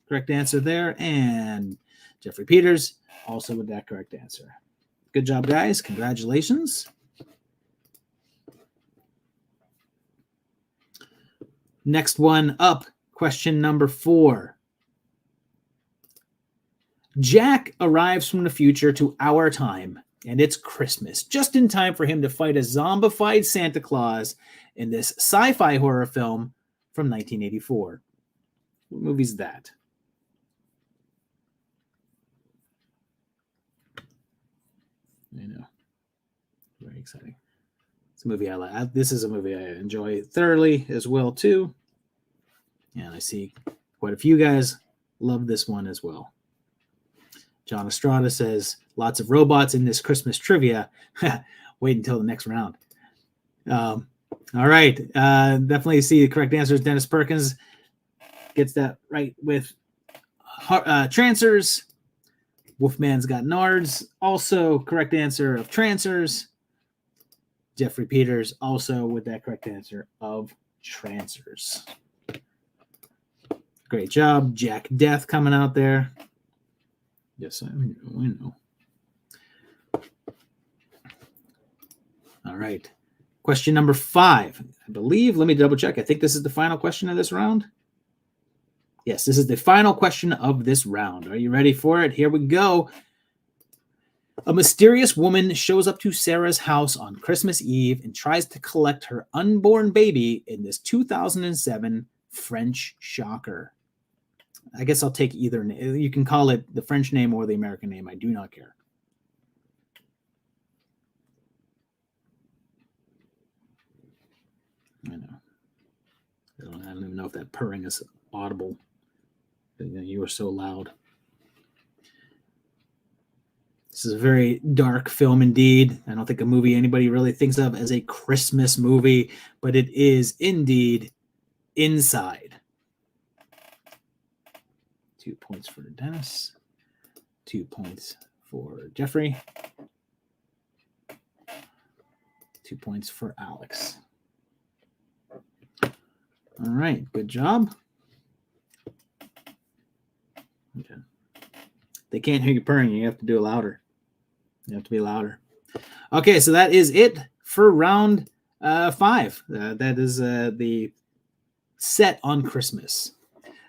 Correct answer there. And Jeffrey Peters, also with that correct answer. Good job, guys. Congratulations. Next one up. Question number 4. Jack arrives from the future to our time, and it's Christmas, just in time for him to fight a zombified Santa Claus in this sci-fi horror film from 1984. What movie is that? I know. Very exciting. It's a movie I like. This is a movie I enjoy thoroughly as well, too. And I see quite a few guys love this one as well. John Estrada says, lots of robots in this Christmas trivia. Wait until the next round. All right. Definitely see the correct answers. Dennis Perkins gets that right with Trancers. Wolfman's Got Nards. Also correct answer of Trancers. Jeffrey Peters also with that correct answer of Trancers. Great job. Jack Death coming out there. Yes, I know. All right. Question number 5. I believe, let me double check. I think this is the final question of this round. Yes, this is the final question of this round. Are you ready for it? Here we go. A mysterious woman shows up to Sarah's house on Christmas Eve and tries to collect her unborn baby in this 2007 French shocker. I guess I'll take either. You can call it the French name or the American name. I do not care. I know. I don't even know if that purring is audible. You are so loud. This is a very dark film indeed. I don't think a movie anybody really thinks of as a Christmas movie, but it is indeed Inside. 2 points for Dennis. 2 points for Jeffrey. 2 points for Alex. All right, good job. Okay. They can't hear you purring. You have to do it louder. You have to be louder. Okay, so that is it for round 5. That is the set on Christmas.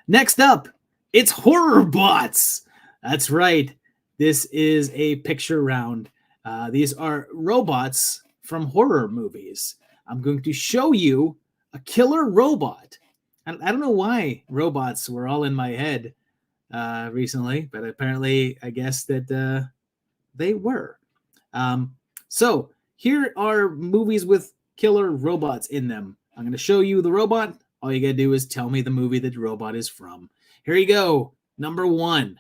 Next up, it's Horror Bots. That's right. This is a picture round. These are robots from horror movies. I'm going to show you a killer robot. I don't know why robots were all in my head recently, but apparently I guess that they were. So here are movies with killer robots in them. I'm going to show you the robot. All you got to do is tell me the movie that the robot is from. Here you go. Number 1.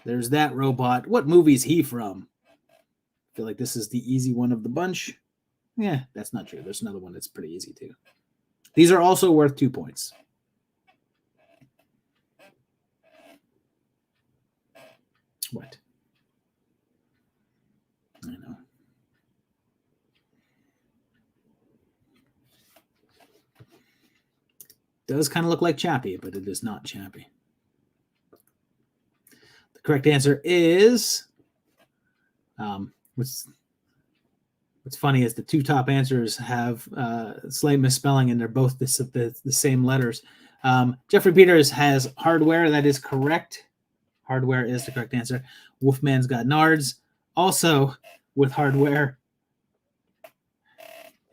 There's that robot. What movie is he from? I feel like this is the easy one of the bunch. Yeah, that's not true. There's another one that's pretty easy too. These are also worth 2 points. What? I know. Does kind of look like Chappie, but it is not Chappie. The correct answer is what's funny is the 2 top answers have slight misspelling, and they're both the same letters. Jeffrey Peters has Hardware. That is correct. Hardware is the correct answer. Wolfman's Got Nards, also with Hardware.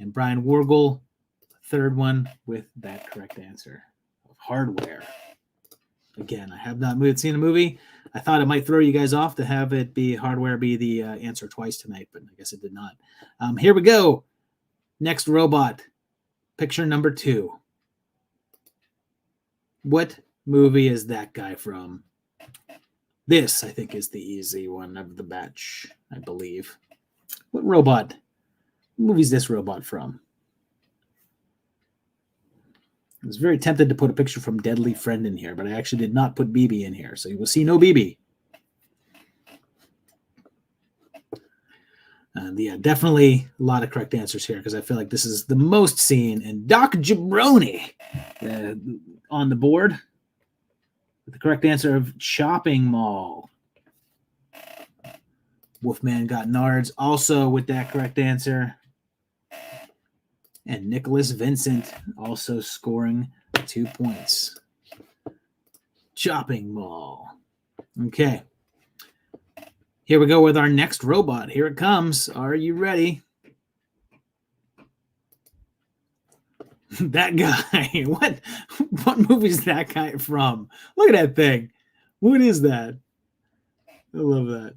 And Brian Wargel, third one with that correct answer of Hardware. Again, I have not seen a movie. I thought it might throw you guys off to have it be Hardware be the answer twice tonight, but I guess it did not. Here we go. Next robot. Picture number 2. What movie is that guy from? This, I think, is the easy one of the batch, I believe. What robot? What movie is this robot from? I was very tempted to put a picture from Deadly Friend in here, but I actually did not put BB in here, so you will see no BB. Yeah, definitely a lot of correct answers here because I feel like this is the most seen. And Doc Jabroni on the board with the correct answer of Chopping Mall. Wolfman Got Nards also with that correct answer. And Nicholas Vincent also scoring 2 points. chopping mall. Okay. Here we go with our next robot. Here it comes. Are you ready? That guy. What movie is that guy from? Look at that thing. What is that? I love that.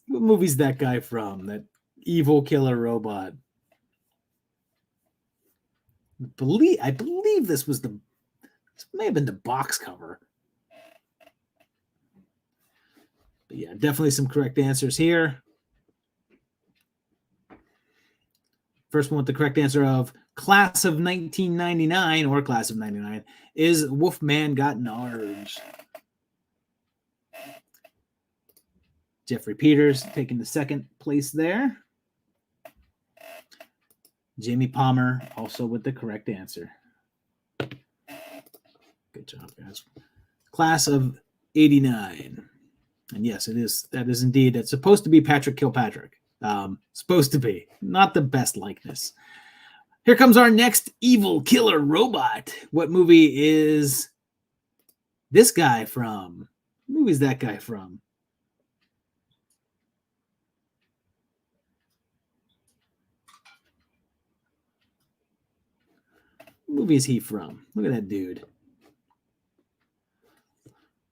What movie's that guy from? That evil killer robot. I believe this may have been the box cover. But yeah, definitely some correct answers here. First one with the correct answer of Class of 1999 or Class of 99 is Wolfman Got Nards. Jeffrey Peters taking the second place there. Jamie Palmer also with the correct answer. Good job, guys. Class of 89. And yes, it is. That is indeed. It's supposed to be Patrick Kilpatrick. Supposed to be. Not the best likeness. Here comes our next evil killer robot. What movie is this guy from? What movie is that guy from? What movie is he from? Look at that dude.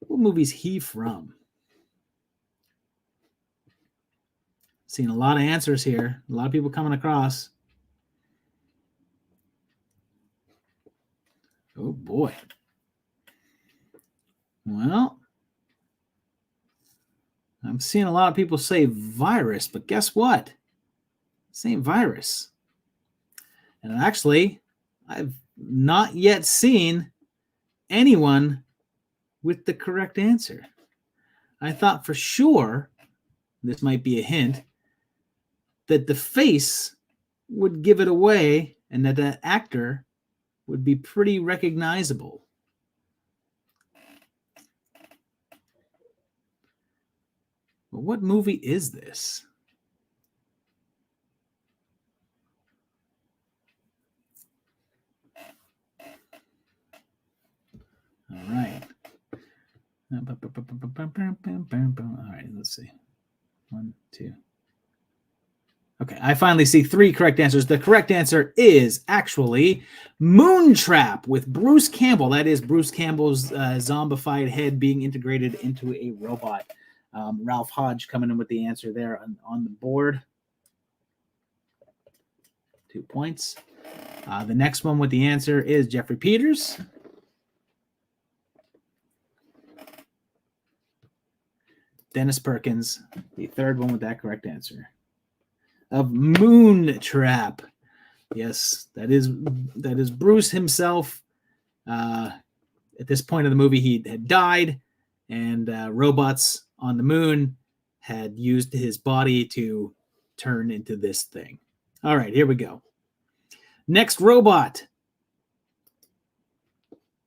What movie is he from? Seeing a lot of answers here. A lot of people coming across. Oh, boy. Well, I'm seeing a lot of people say virus, but guess what? Same virus. And actually, I've not yet seen anyone with the correct answer. I thought for sure, this might be a hint, that the face would give it away and that that actor would be pretty recognizable. But what movie is this? All right. All right, let's see. 1, 2. Okay, I finally see 3 correct answers. The correct answer is actually Moontrap with Bruce Campbell. That is Bruce Campbell's zombified head being integrated into a robot. Ralph Hodge coming in with the answer there on the board. 2 points. The next one with the answer is Jeffrey Peters. Dennis Perkins, the third one with that correct answer. Of Moontrap. Yes, that is Bruce himself. At this point of the movie, he had died, and robots on the moon had used his body to turn into this thing. All right, here we go. Next robot.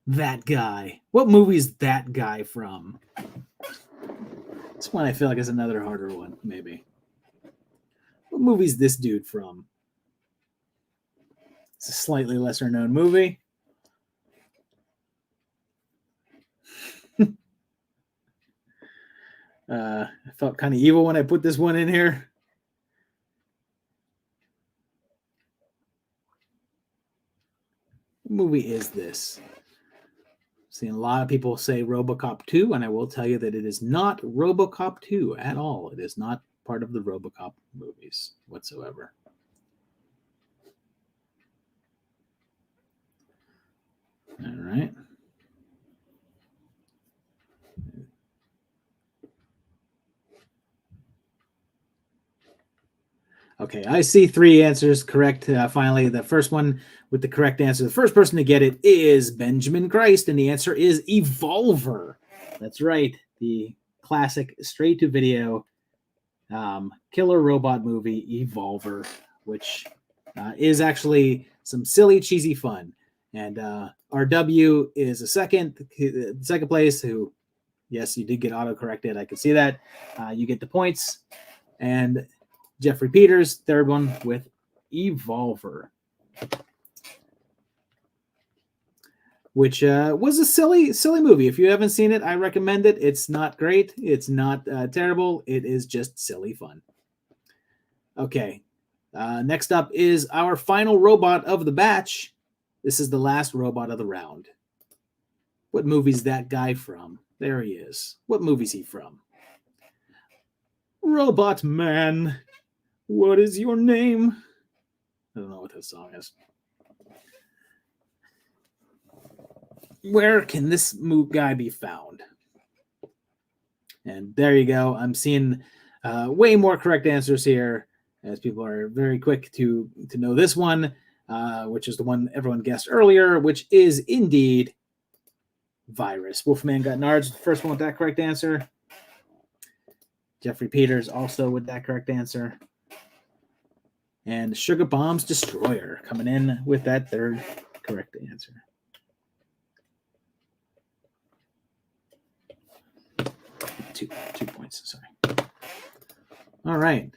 That guy. What movie is that guy from? This one I feel like is another harder one, maybe. What movie is this dude from? It's a slightly lesser known movie. I felt kind of evil when I put this one in here. What movie is this? Seeing a lot of people say RoboCop 2, and I will tell you that it is not RoboCop 2 at all. It is not part of the RoboCop movies whatsoever. All right. Okay, I see 3 answers correct. Finally, the first one with the correct answer. The first person to get it is Benjamin Christ, and the answer is Evolver. That's right, the classic straight-to-video killer robot movie, Evolver, which is actually some silly, cheesy fun. And RW is a second place who, yes, you did get auto-corrected. I can see that. You get the points. And Jeffrey Peters, third one with Evolver. which was a silly movie. If you haven't seen it, I recommend it. It's not great. It's not terrible. It is just silly fun. Okay. Next up is our final robot of the batch. This is the last robot of the round. What movie's that guy from? There he is. What movie's he from? Robot Man, what is your name? I don't know what this song is. Where can this guy be found? And there you go. I'm seeing way more correct answers here, as people are very quick to know this one, which is the one everyone guessed earlier, which is indeed Virus. Wolfman Got Nards, the first one with that correct answer. Jeffrey Peters also with that correct answer. And Sugar Bomb's Destroyer coming in with that third correct answer. Two points, sorry. All right.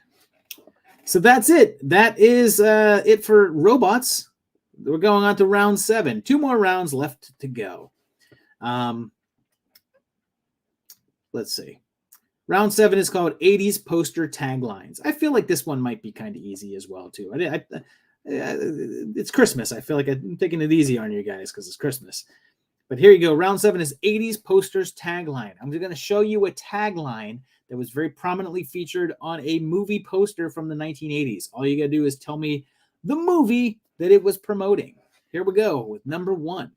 So that's it. That is it for robots. We're going on to round 7. 2 more rounds left to go. Let's see. Round 7 is called 80s poster taglines. I feel like this one might be kind of easy as well, too. It's Christmas. I feel like I'm taking it easy on you guys because it's Christmas. But here you go. Round 7 is 80s posters tagline. I'm going to show you a tagline that was very prominently featured on a movie poster from the 1980s. All you got to do is tell me the movie that it was promoting. Here we go with number 1.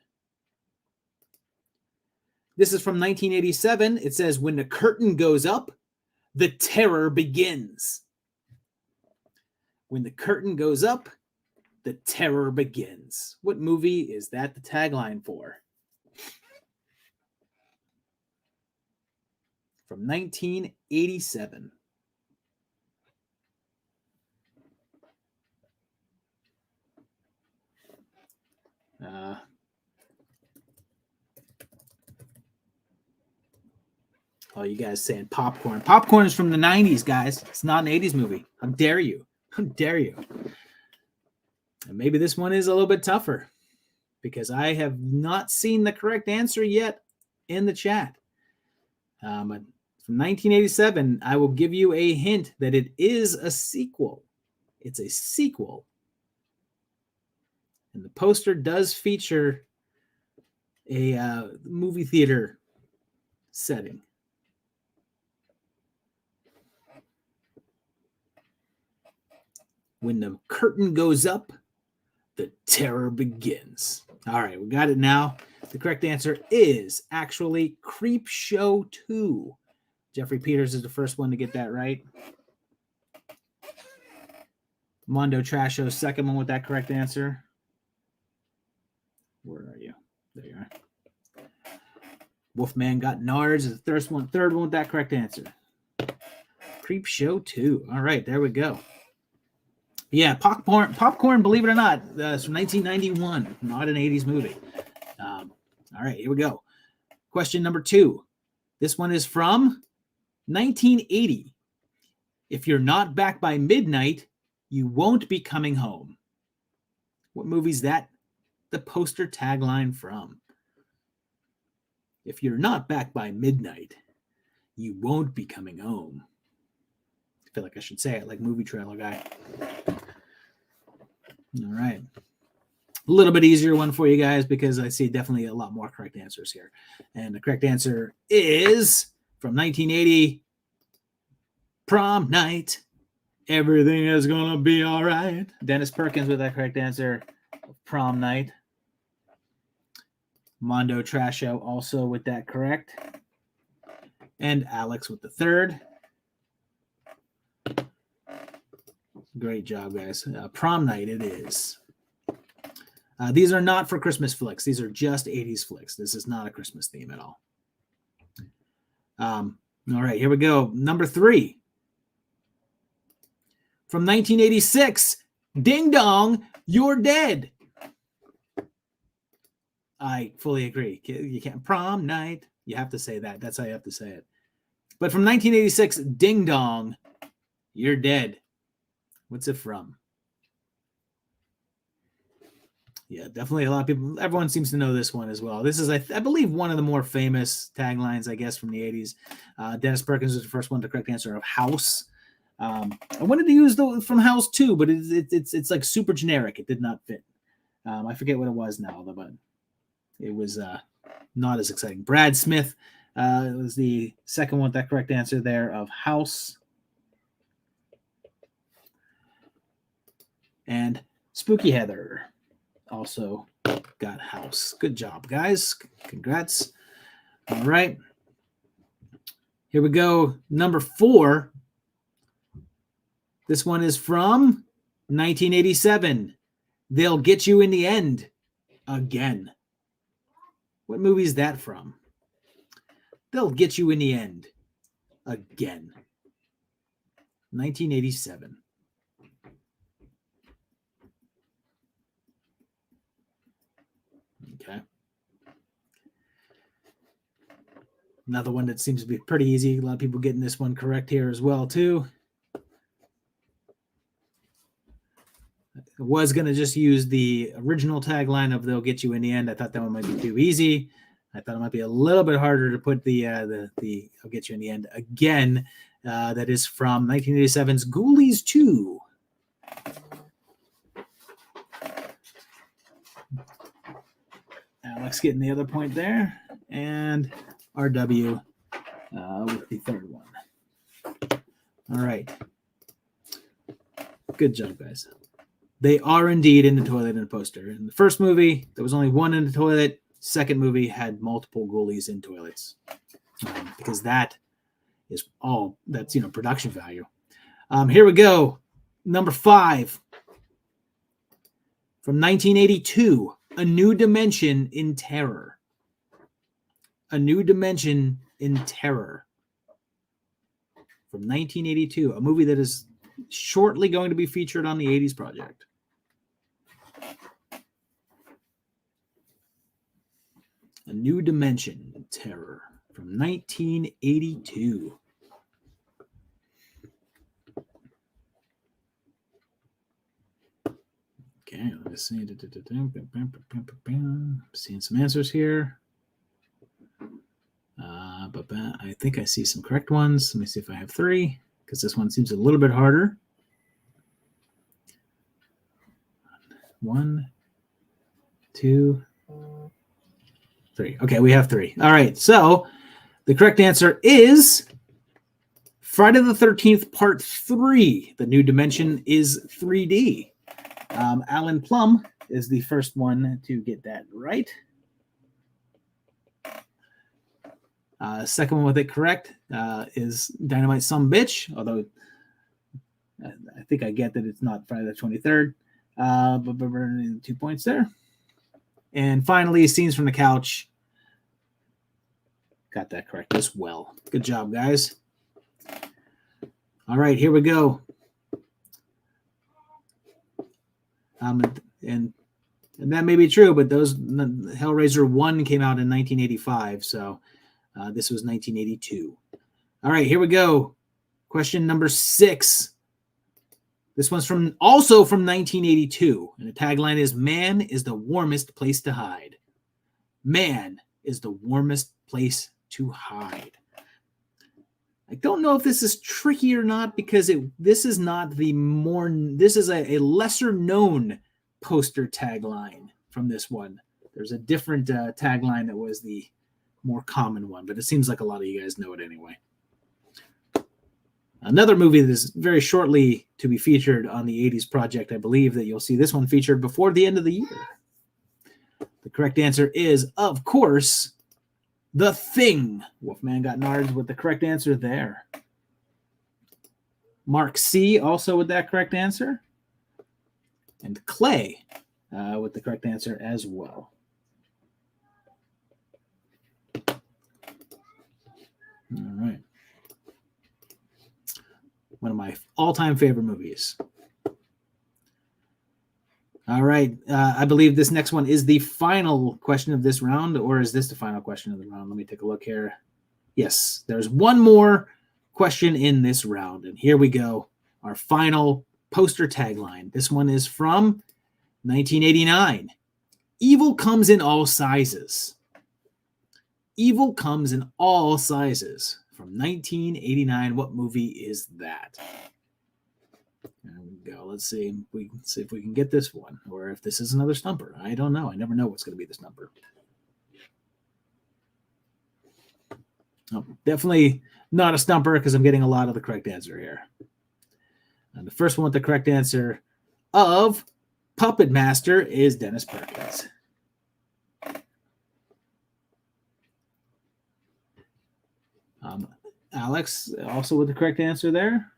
This is from 1987. It says, "When the curtain goes up, the terror begins." When the curtain goes up, the terror begins. What movie is that the tagline for? From 1987. Oh, you guys saying Popcorn. Popcorn is from the 90s, guys. It's not an 80s movie. How dare you? How dare you? And maybe this one is a little bit tougher because I have not seen the correct answer yet in the chat. But from 1987, I will give you a hint that it is a sequel. It's a sequel. And the poster does feature a movie theater setting. When the curtain goes up, the terror begins. All right, we got it now. The correct answer is actually Creepshow 2. Jeffrey Peters is the first one to get that right. Mondo Trasho, second one with that correct answer. Where are you? There you are. Wolfman Got Nards is the third one with that correct answer. Creepshow 2. All right, there we go. Yeah, Popcorn, believe it or not, it's from 1991, not an 80s movie. All right, here we go. Question number 2. This one is from 1980. If you're not back by midnight, you won't be coming home. What movie's that? The poster tagline from. If you're not back by midnight, you won't be coming home. I feel like I should say it like movie trailer guy. All right. A little bit easier one for you guys because I see definitely a lot more correct answers here. And the correct answer is from 1980, Prom Night. Everything is going to be all right. Dennis Perkins with that correct answer. Prom Night. Mondo Trasho also with that correct. And Alex with the third. Great job, guys. Prom Night it is. These are not for Christmas flicks. These are just 80s flicks. This is not a Christmas theme at all. All right, here we go. Number 3. From 1986, Ding Dong, You're Dead. I fully agree. You can't. Prom Night. You have to say that. That's how you have to say it. But from 1986, Ding Dong, You're Dead. What's it from? Yeah, definitely a lot of people. Everyone seems to know this one as well. This is, I believe, one of the more famous taglines, I guess, from the 80s. Dennis Perkins was the first one to correct answer of House. I wanted to use the from House too, but it's like super generic. It did not fit. I forget what it was now, but it was not as exciting. Brad Smith was the second one with that correct answer there of House. And Spooky Heather also got House. Good job, guys. Congrats. All right. Here we go. Number 4. This one is from 1987. They'll Get You in the End Again. What movie is that from? They'll Get You in the End Again. 1987. Okay. Another one that seems to be pretty easy. A lot of people getting this one correct here as well, too. I was going to just use the original tagline of They'll Get You in the End. I thought that one might be too easy. I thought it might be a little bit harder to put the I'll Get You in the End Again. That is from 1987's Ghoulies 2. Alex getting the other point there, and RW with the third one. All right. Good job, guys. They are indeed in the toilet in the poster. In the first movie, there was only one in the toilet. Second movie had multiple ghoulies in toilets because that is all that's, production value. Here we go. Number 5 from 1982. A New Dimension in Terror. A New Dimension in Terror. From 1982. A movie that is shortly going to be featured on the 80s Project. A New Dimension in Terror. From 1982. Okay, let's see. Seeing some answers here. But I think I see some correct ones. Let me see if I have 3, because this one seems a little bit harder. 1, 2, 3. Okay, we have 3. All right, so the correct answer is Friday the 13th, Part 3. The New Dimension is 3D. Alan Plum is the first one to get that right. Second one with it correct is Dynamite Some Bitch, although I think I get that it's not Friday the 23rd. But 2 points there. And finally, Scenes from the Couch. Got that correct as well. Good job, guys. All right, here we go. And that may be true, but Hellraiser 1 came out in 1985, so this was 1982. All right, here we go. Question number 6. This one's also from 1982, and the tagline is, "Man is the warmest place to hide." Man is the warmest place to hide. I don't know if this is tricky or not, because this is a lesser known poster tagline from this one. There's a different tagline that was the more common one, but it seems like a lot of you guys know it anyway. Another movie that is very shortly to be featured on the 80s Project. I believe that you'll see this one featured before the end of the year. The correct answer is, of course, The Thing. Wolfman got Nards with the correct answer there. Mark C. also with that correct answer. And Clay with the correct answer as well. All right. One of my all-time favorite movies. All right. I believe this next one is the final question of this round, or is this the final question of the round? Let me take a look here. Yes, there's one more question in this round, and here we go. Our final poster tagline. This one is from 1989. Evil comes in all sizes. Evil comes in all sizes. From 1989, what movie is that? There we go. Let's see. We can see if we can get this one, or if this is another stumper. I don't know. I never know what's going to be this number. Oh, definitely not a stumper because I'm getting a lot of the correct answer here. And the first one with the correct answer of Puppet Master is Dennis Perkins. Alex, also with the correct answer there.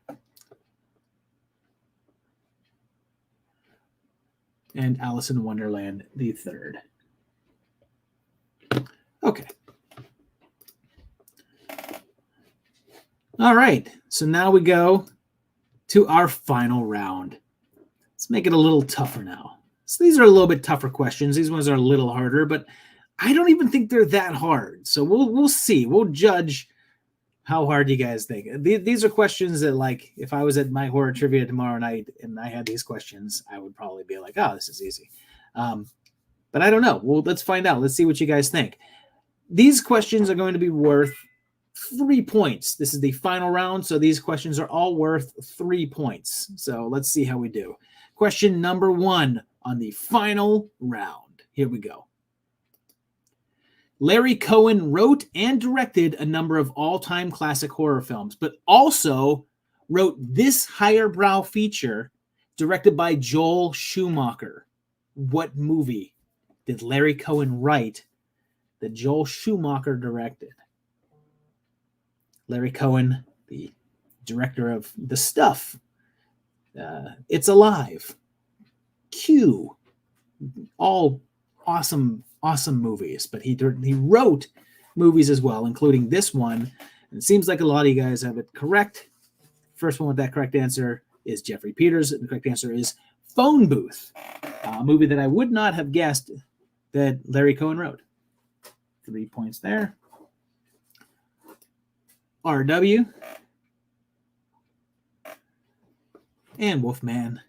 And Alice in Wonderland, the third. Okay. All right. So now we go to our final round. Let's make it a little tougher now. So these are a little bit tougher questions. These ones are a little harder, but I don't even think they're that hard. So we'll see. We'll judge how hard you guys think. These are questions that, like, if I was at my horror trivia tomorrow night and I had these questions, I would probably be like, oh, this is easy. But I don't know. Well, let's find out. Let's see what you guys think. These questions are going to be worth 3 points. This is the final round, so these questions are all worth 3 points. So let's see how we do. Question number 1 on the final round. Here we go. Larry Cohen wrote and directed a number of all-time classic horror films, but also wrote this higher-brow feature directed by Joel Schumacher. What movie did Larry Cohen write that Joel Schumacher directed? Larry Cohen, the director of The Stuff, It's Alive, Q, all awesome movies, but he wrote movies as well, including this one. And it seems like a lot of you guys have it correct. First one with that correct answer is Jeffrey Peters. The correct answer is Phone Booth, a movie that I would not have guessed that Larry Cohen wrote. 3 points there. RW and Wolfman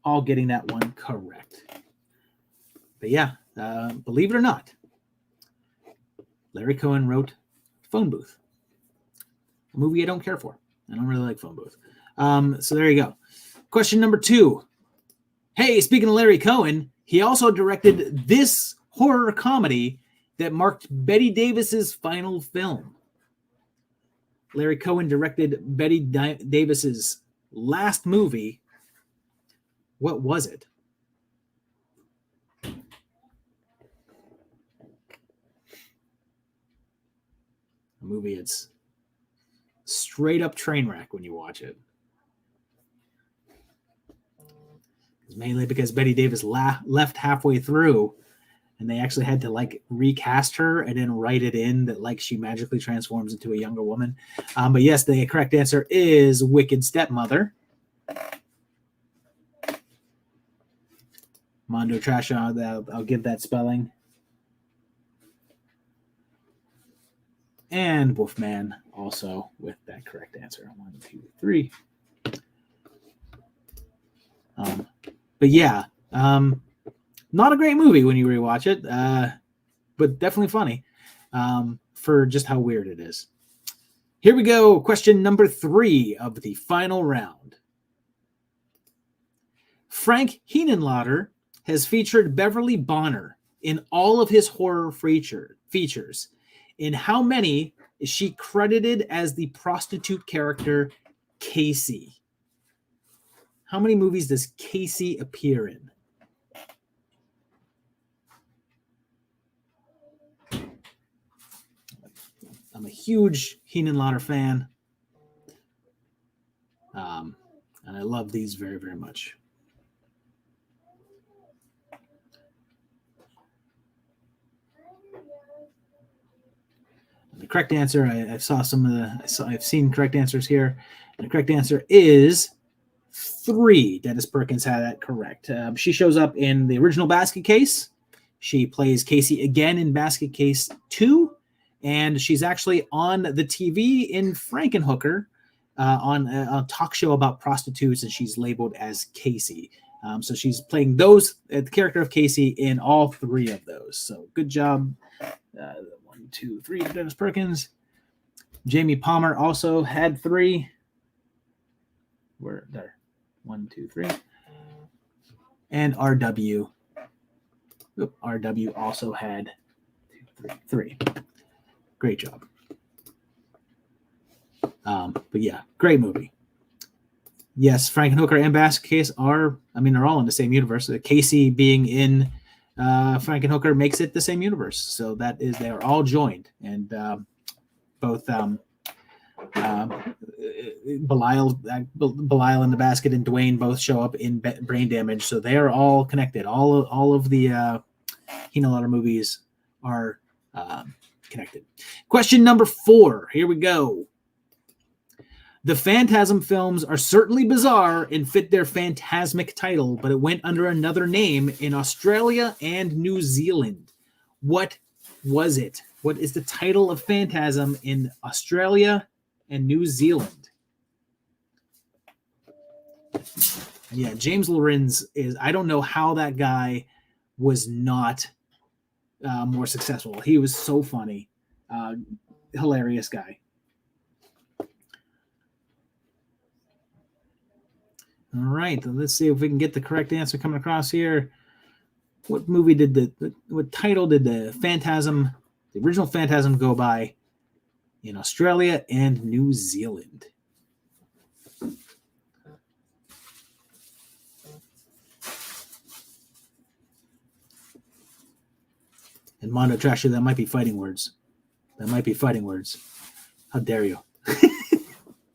all getting that one correct. But yeah, believe it or not, Larry Cohen wrote Phone Booth, a movie I don't care for. I don't really like Phone Booth. So there you go. Question number 2. Hey, speaking of Larry Cohen, he also directed this horror comedy that marked Bette Davis's final film. Larry Cohen directed Bette Davis's last movie. What was it? A movie, it's straight up train wreck when you watch it. It's mainly because Bette Davis left halfway through, and they actually had to like recast her and then write it in that like she magically transforms into a younger woman. But yes, the correct answer is Wicked Stepmother. Mondo Trash, I'll give that spelling. And Wolfman also with that correct answer. 1, 2, 3. But yeah, not a great movie when you rewatch it, but definitely funny for just how weird it is. Here we go. Question number 3 of the final round. Frank Henenlotter has featured Beverly Bonner in all of his horror features. In how many is she credited as the prostitute character Casey? How many movies does Casey appear in? I'm a huge Henenlotter fan. And I love these very, very much. The correct answer, I've seen correct answers here. And the correct answer is 3. Dennis Perkins had that correct. She shows up in the original Basket Case. She plays Casey again in Basket Case 2. And she's actually on the TV in Frankenhooker on a talk show about prostitutes, and she's labeled as Casey. So she's playing the character of Casey in all 3 of those. So good job. 1, 2, 3 for Dennis Perkins. Jamie Palmer also had 3. Where there? 1, 2, 3. And RW. RW also had 3. Great job. But yeah, great movie. Yes, Frankenhooker and Basket Case are all in the same universe. Casey being in Frankenhooker makes it the same universe. So they are all joined. And both Belial in the Basket and Dwayne both show up in Brain Damage. So they are all connected. All of the Hina Lauder movies are connected. Question number 4. Here we go. The Phantasm films are certainly bizarre and fit their phantasmic title, but it went under another name in Australia and New Zealand. What was it? What is the title of Phantasm in Australia and New Zealand? Yeah, James Lorenz I don't know how that guy was not more successful. He was so funny. Hilarious guy. All right, let's see if we can get the correct answer coming across here. What title did the original Phantasm go by in Australia and New Zealand? And Mondo Trasher, that might be fighting words. How dare you? I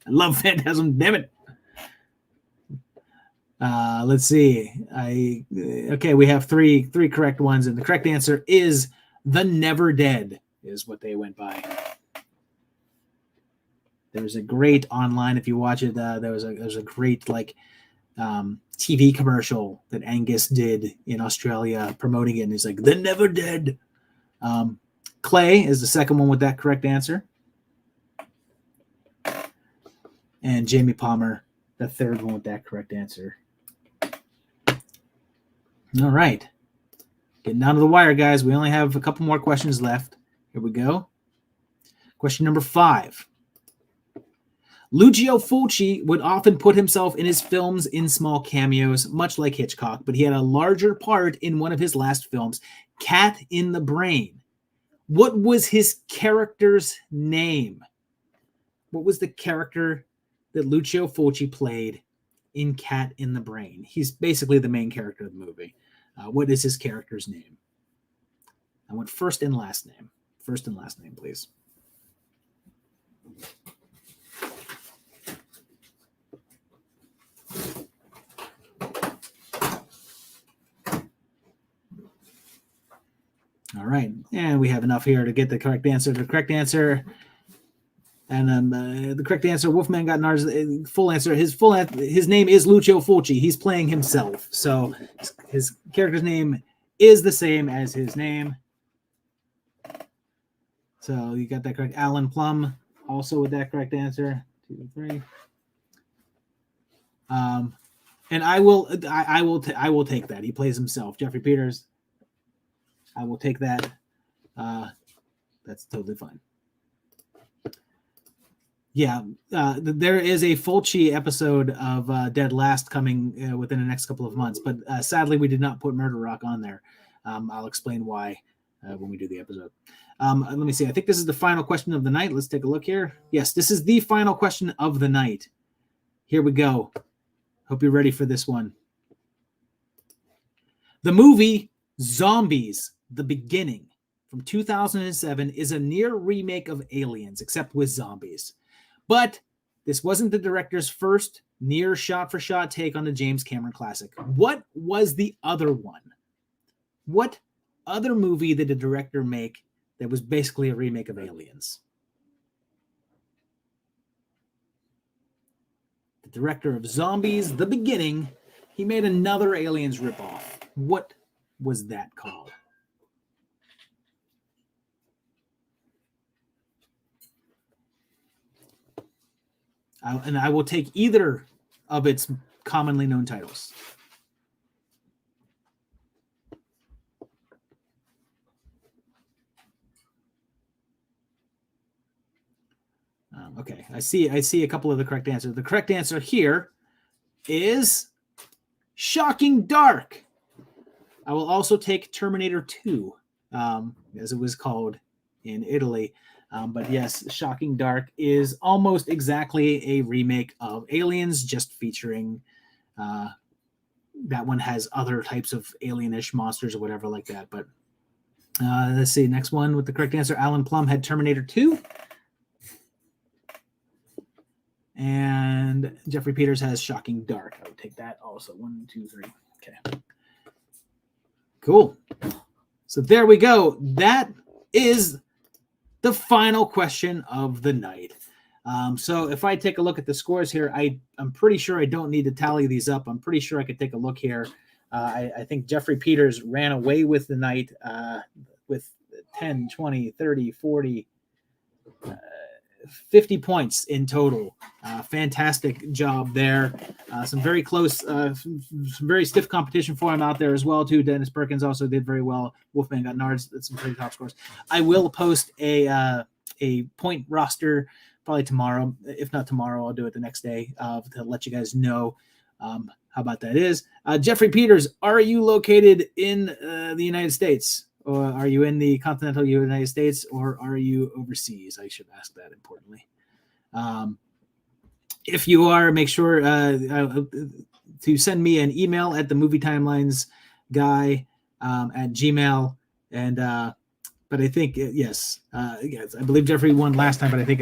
love Phantasm, damn it. Let's see. We have three correct ones, and the correct answer is The Never Dead is what they went by. There's a great online, if you watch it, there was a great TV commercial that Angus did in Australia promoting it, and he's like, The Never Dead. Clay is the second one with that correct answer. And Jamie Palmer, the third one with that correct answer. All right. Getting down to the wire, guys. We only have a couple more questions left. Here we go. Question number 5. Lucio Fulci would often put himself in his films in small cameos, much like Hitchcock, but he had a larger part in one of his last films, Cat in the Brain. What was his character's name? What was the character that Lucio Fulci played in Cat in the Brain? He's basically the main character of the movie. What is his character's name? I want first and last name. First and last name, please. All right. And we have enough here to get the correct answer. The correct answer... And the correct answer, Wolfman got ours. Full answer. His name is Lucio Fulci. He's playing himself, so his character's name is the same as his name. So you got that correct. Alan Plum also with that correct answer. 2, 3. And I will take that. He plays himself. Jeffrey Peters. I will take that. That's totally fine. Yeah, there is a Fulci episode of Dead Last coming within the next couple of months, but sadly we did not put Murder Rock on there. I'll explain why when we do the episode. Let me see. I think this is the final question of the night. Let's take a look here. Yes, this is the final question of the night. Here we go. Hope you're ready for this one. The movie Zombies: The Beginning from 2007 is a near remake of Aliens, except with zombies. But this wasn't the director's first near shot-for-shot take on the James Cameron classic. What was the other one? What other movie did the director make that was basically a remake of Aliens? The director of Zombies: The Beginning, he made another Aliens ripoff. What was that called? And I will take either of its commonly known titles. Okay, I see a couple of the correct answers. The correct answer here is Shocking Dark. I will also take Terminator 2, as it was called in Italy. But yes, Shocking Dark is almost exactly a remake of Aliens, just featuring that one has other types of alienish monsters or whatever like that. But let's see, next one with the correct answer. Alan Plum had Terminator 2. And Jeffrey Peters has Shocking Dark. I would take that also. 1, 2, 3. Okay. Cool. So there we go. That is the final question of the night. So if I take a look at the scores here, I'm pretty sure I don't need to tally these up. I'm pretty sure I could take a look here. I think Jeffrey Peters ran away with the night with 10, 20, 30, 40, 50 points in total. Fantastic job there. Some very close, some very stiff competition for him out there as well too. Dennis Perkins also did very well. Wolfman got Nards. That's some pretty top scores. I will post a point roster probably tomorrow. If not tomorrow, I'll do it the next day to let you guys know how about that is. Jeffrey Peters, are you located in the United States? Or are you in the continental United States, or are you overseas? I should ask that importantly. If you are, make sure to send me an email at the Movie Timelines guy at Gmail. And but I think yes, I believe Jeffrey won last time, but I think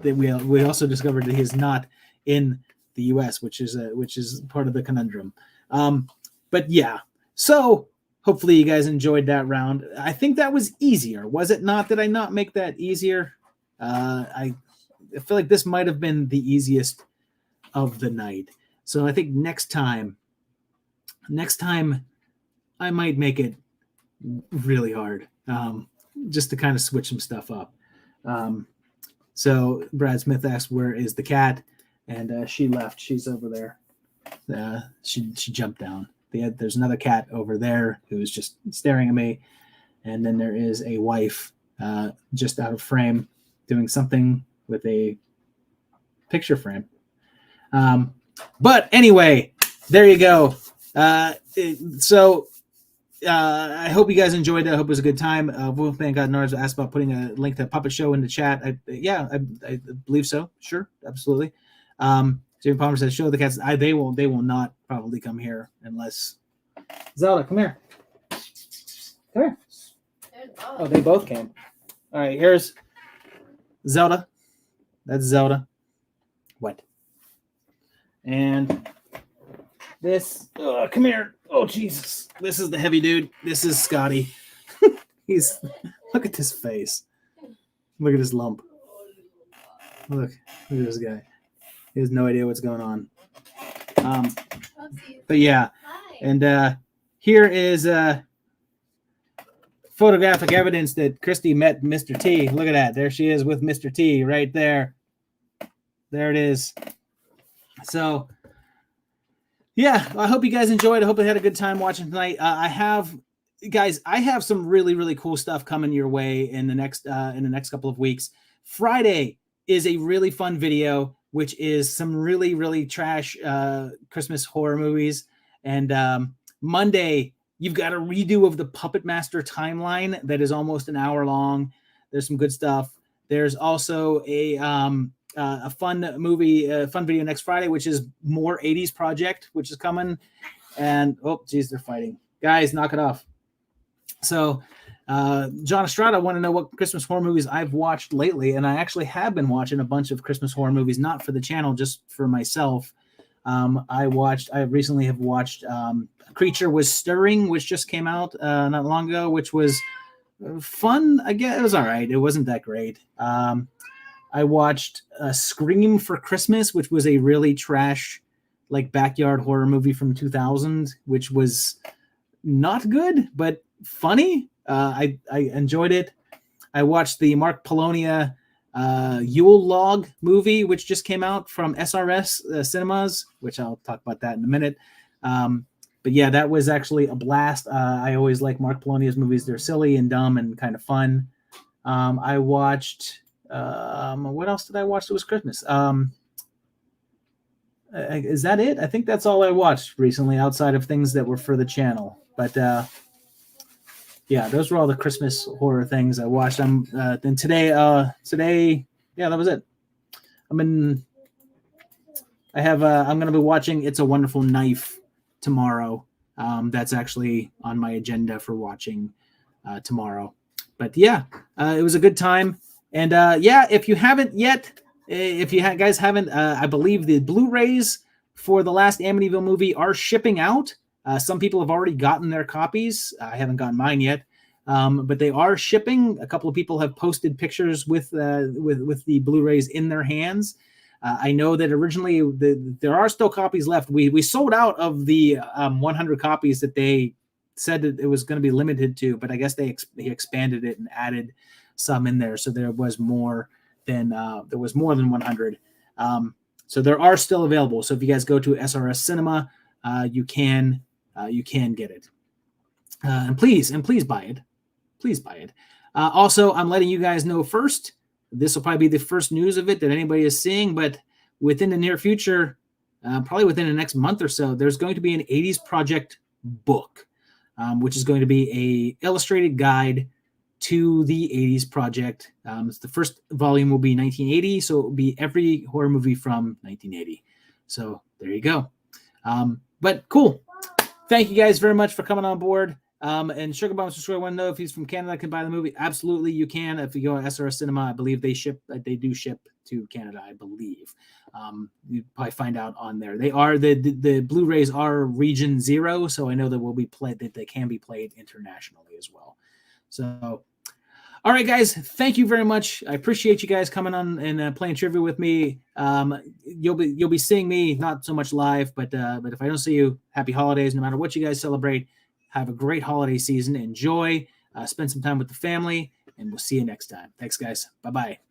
that we also discovered that he is not in the U.S., which is part of the conundrum. But yeah, so. Hopefully you guys enjoyed that round. I think that was easier. Was it not? Did I not make that easier? I feel like this might have been the easiest of the night. So I think next time I might make it really hard, just to kind of switch some stuff up. So Brad Smith asked, "Where is the cat?" And she left. She's over there. She jumped down. There's another cat over there who's just staring at me. And then there is a wife just out of frame doing something with a picture frame. But anyway, there you go. So I hope you guys enjoyed it. I hope it was a good time. Wolfman Got Nards asked about putting a link to Puppet Show in the chat. I believe so. Sure, absolutely. Jamie Palmer says, "Show the cats." They will not probably come here unless Zelda, come here. Come here. Oh, they both came. All right, here's Zelda. That's Zelda. What? And this. Come here. Oh Jesus! This is the heavy dude. This is Scotty. Look at this face. Look at this lump. Look at this guy. He has no idea what's going on. But yeah, and here is photographic evidence that Christy met Mr. T. Look at that. There she is with Mr. T right there. There it is. So, yeah, I hope you guys enjoyed. I hope you had a good time watching tonight. I have some really, really cool stuff coming your way in the next couple of weeks. Friday is a really fun video, which is some really, really trash Christmas horror movies. And Monday, you've got a redo of the Puppet Master timeline that is almost an hour long. There's some good stuff. There's also a fun video next Friday, which is more 80s Project, which is coming. And, oh, geez, they're fighting. Guys, knock it off. So John Estrada want to know what Christmas horror movies I've watched lately, and I actually have been watching a bunch of Christmas horror movies, not for the channel, just for myself. I recently have watched Creature Was Stirring, which just came out not long ago, which was fun. I guess it was all right. It wasn't that great. I watched Scream for Christmas, which was a really trash, like backyard horror movie from 2000, which was not good, but funny. I enjoyed it. I watched the Mark Polonia Yule Log movie, which just came out from SRS Cinemas, which I'll talk about that in a minute. But yeah, that was actually a blast. I always like Mark Polonia's movies. They're silly and dumb and kind of fun. I watched What else did I watch that was Christmas? Is that it? I think that's all I watched recently outside of things that were for the channel. But yeah, those were all the Christmas horror things I watched. Then today, yeah, that was it. I'm going to be watching It's a Wonderful Knife tomorrow. That's actually on my agenda for watching tomorrow. But yeah, it was a good time. And yeah, if you haven't yet, if you guys haven't, I believe the Blu-rays for the last Amityville movie are shipping out. Some people have already gotten their copies. I haven't gotten mine yet, but they are shipping. A couple of people have posted pictures with the Blu-rays in their hands. I know that originally there are still copies left. We sold out of the 100 copies that they said that it was going to be limited to, but I guess they expanded it and added some in there, so there was more than 100. So there are still available. So if you guys go to SRS Cinema, you can get it. And please buy it. Please buy it. Also, I'm letting you guys know first. This will probably be the first news of it that anybody is seeing, but within the near future, probably within the next month or so, there's going to be an 80s Project book, which is going to be a illustrated guide to the 80s Project. The first volume will be 1980, so it will be every horror movie from 1980. So there you go. But cool. Thank you guys very much for coming on board. And Sugar Bomb Square, I want to know if he's from Canada, can buy the movie. Absolutely, you can. If you go to SRS Cinema, I believe they do ship to Canada, I believe. You probably find out on there. They are the Blu-rays are region 0, so I know that they can be played internationally as well. So, all right, guys, thank you very much. I appreciate you guys coming on and playing trivia with me. You'll be seeing me not so much live, but if I don't see you, happy holidays. No matter what you guys celebrate, have a great holiday season. Enjoy. Spend some time with the family, and we'll see you next time. Thanks, guys. Bye-bye.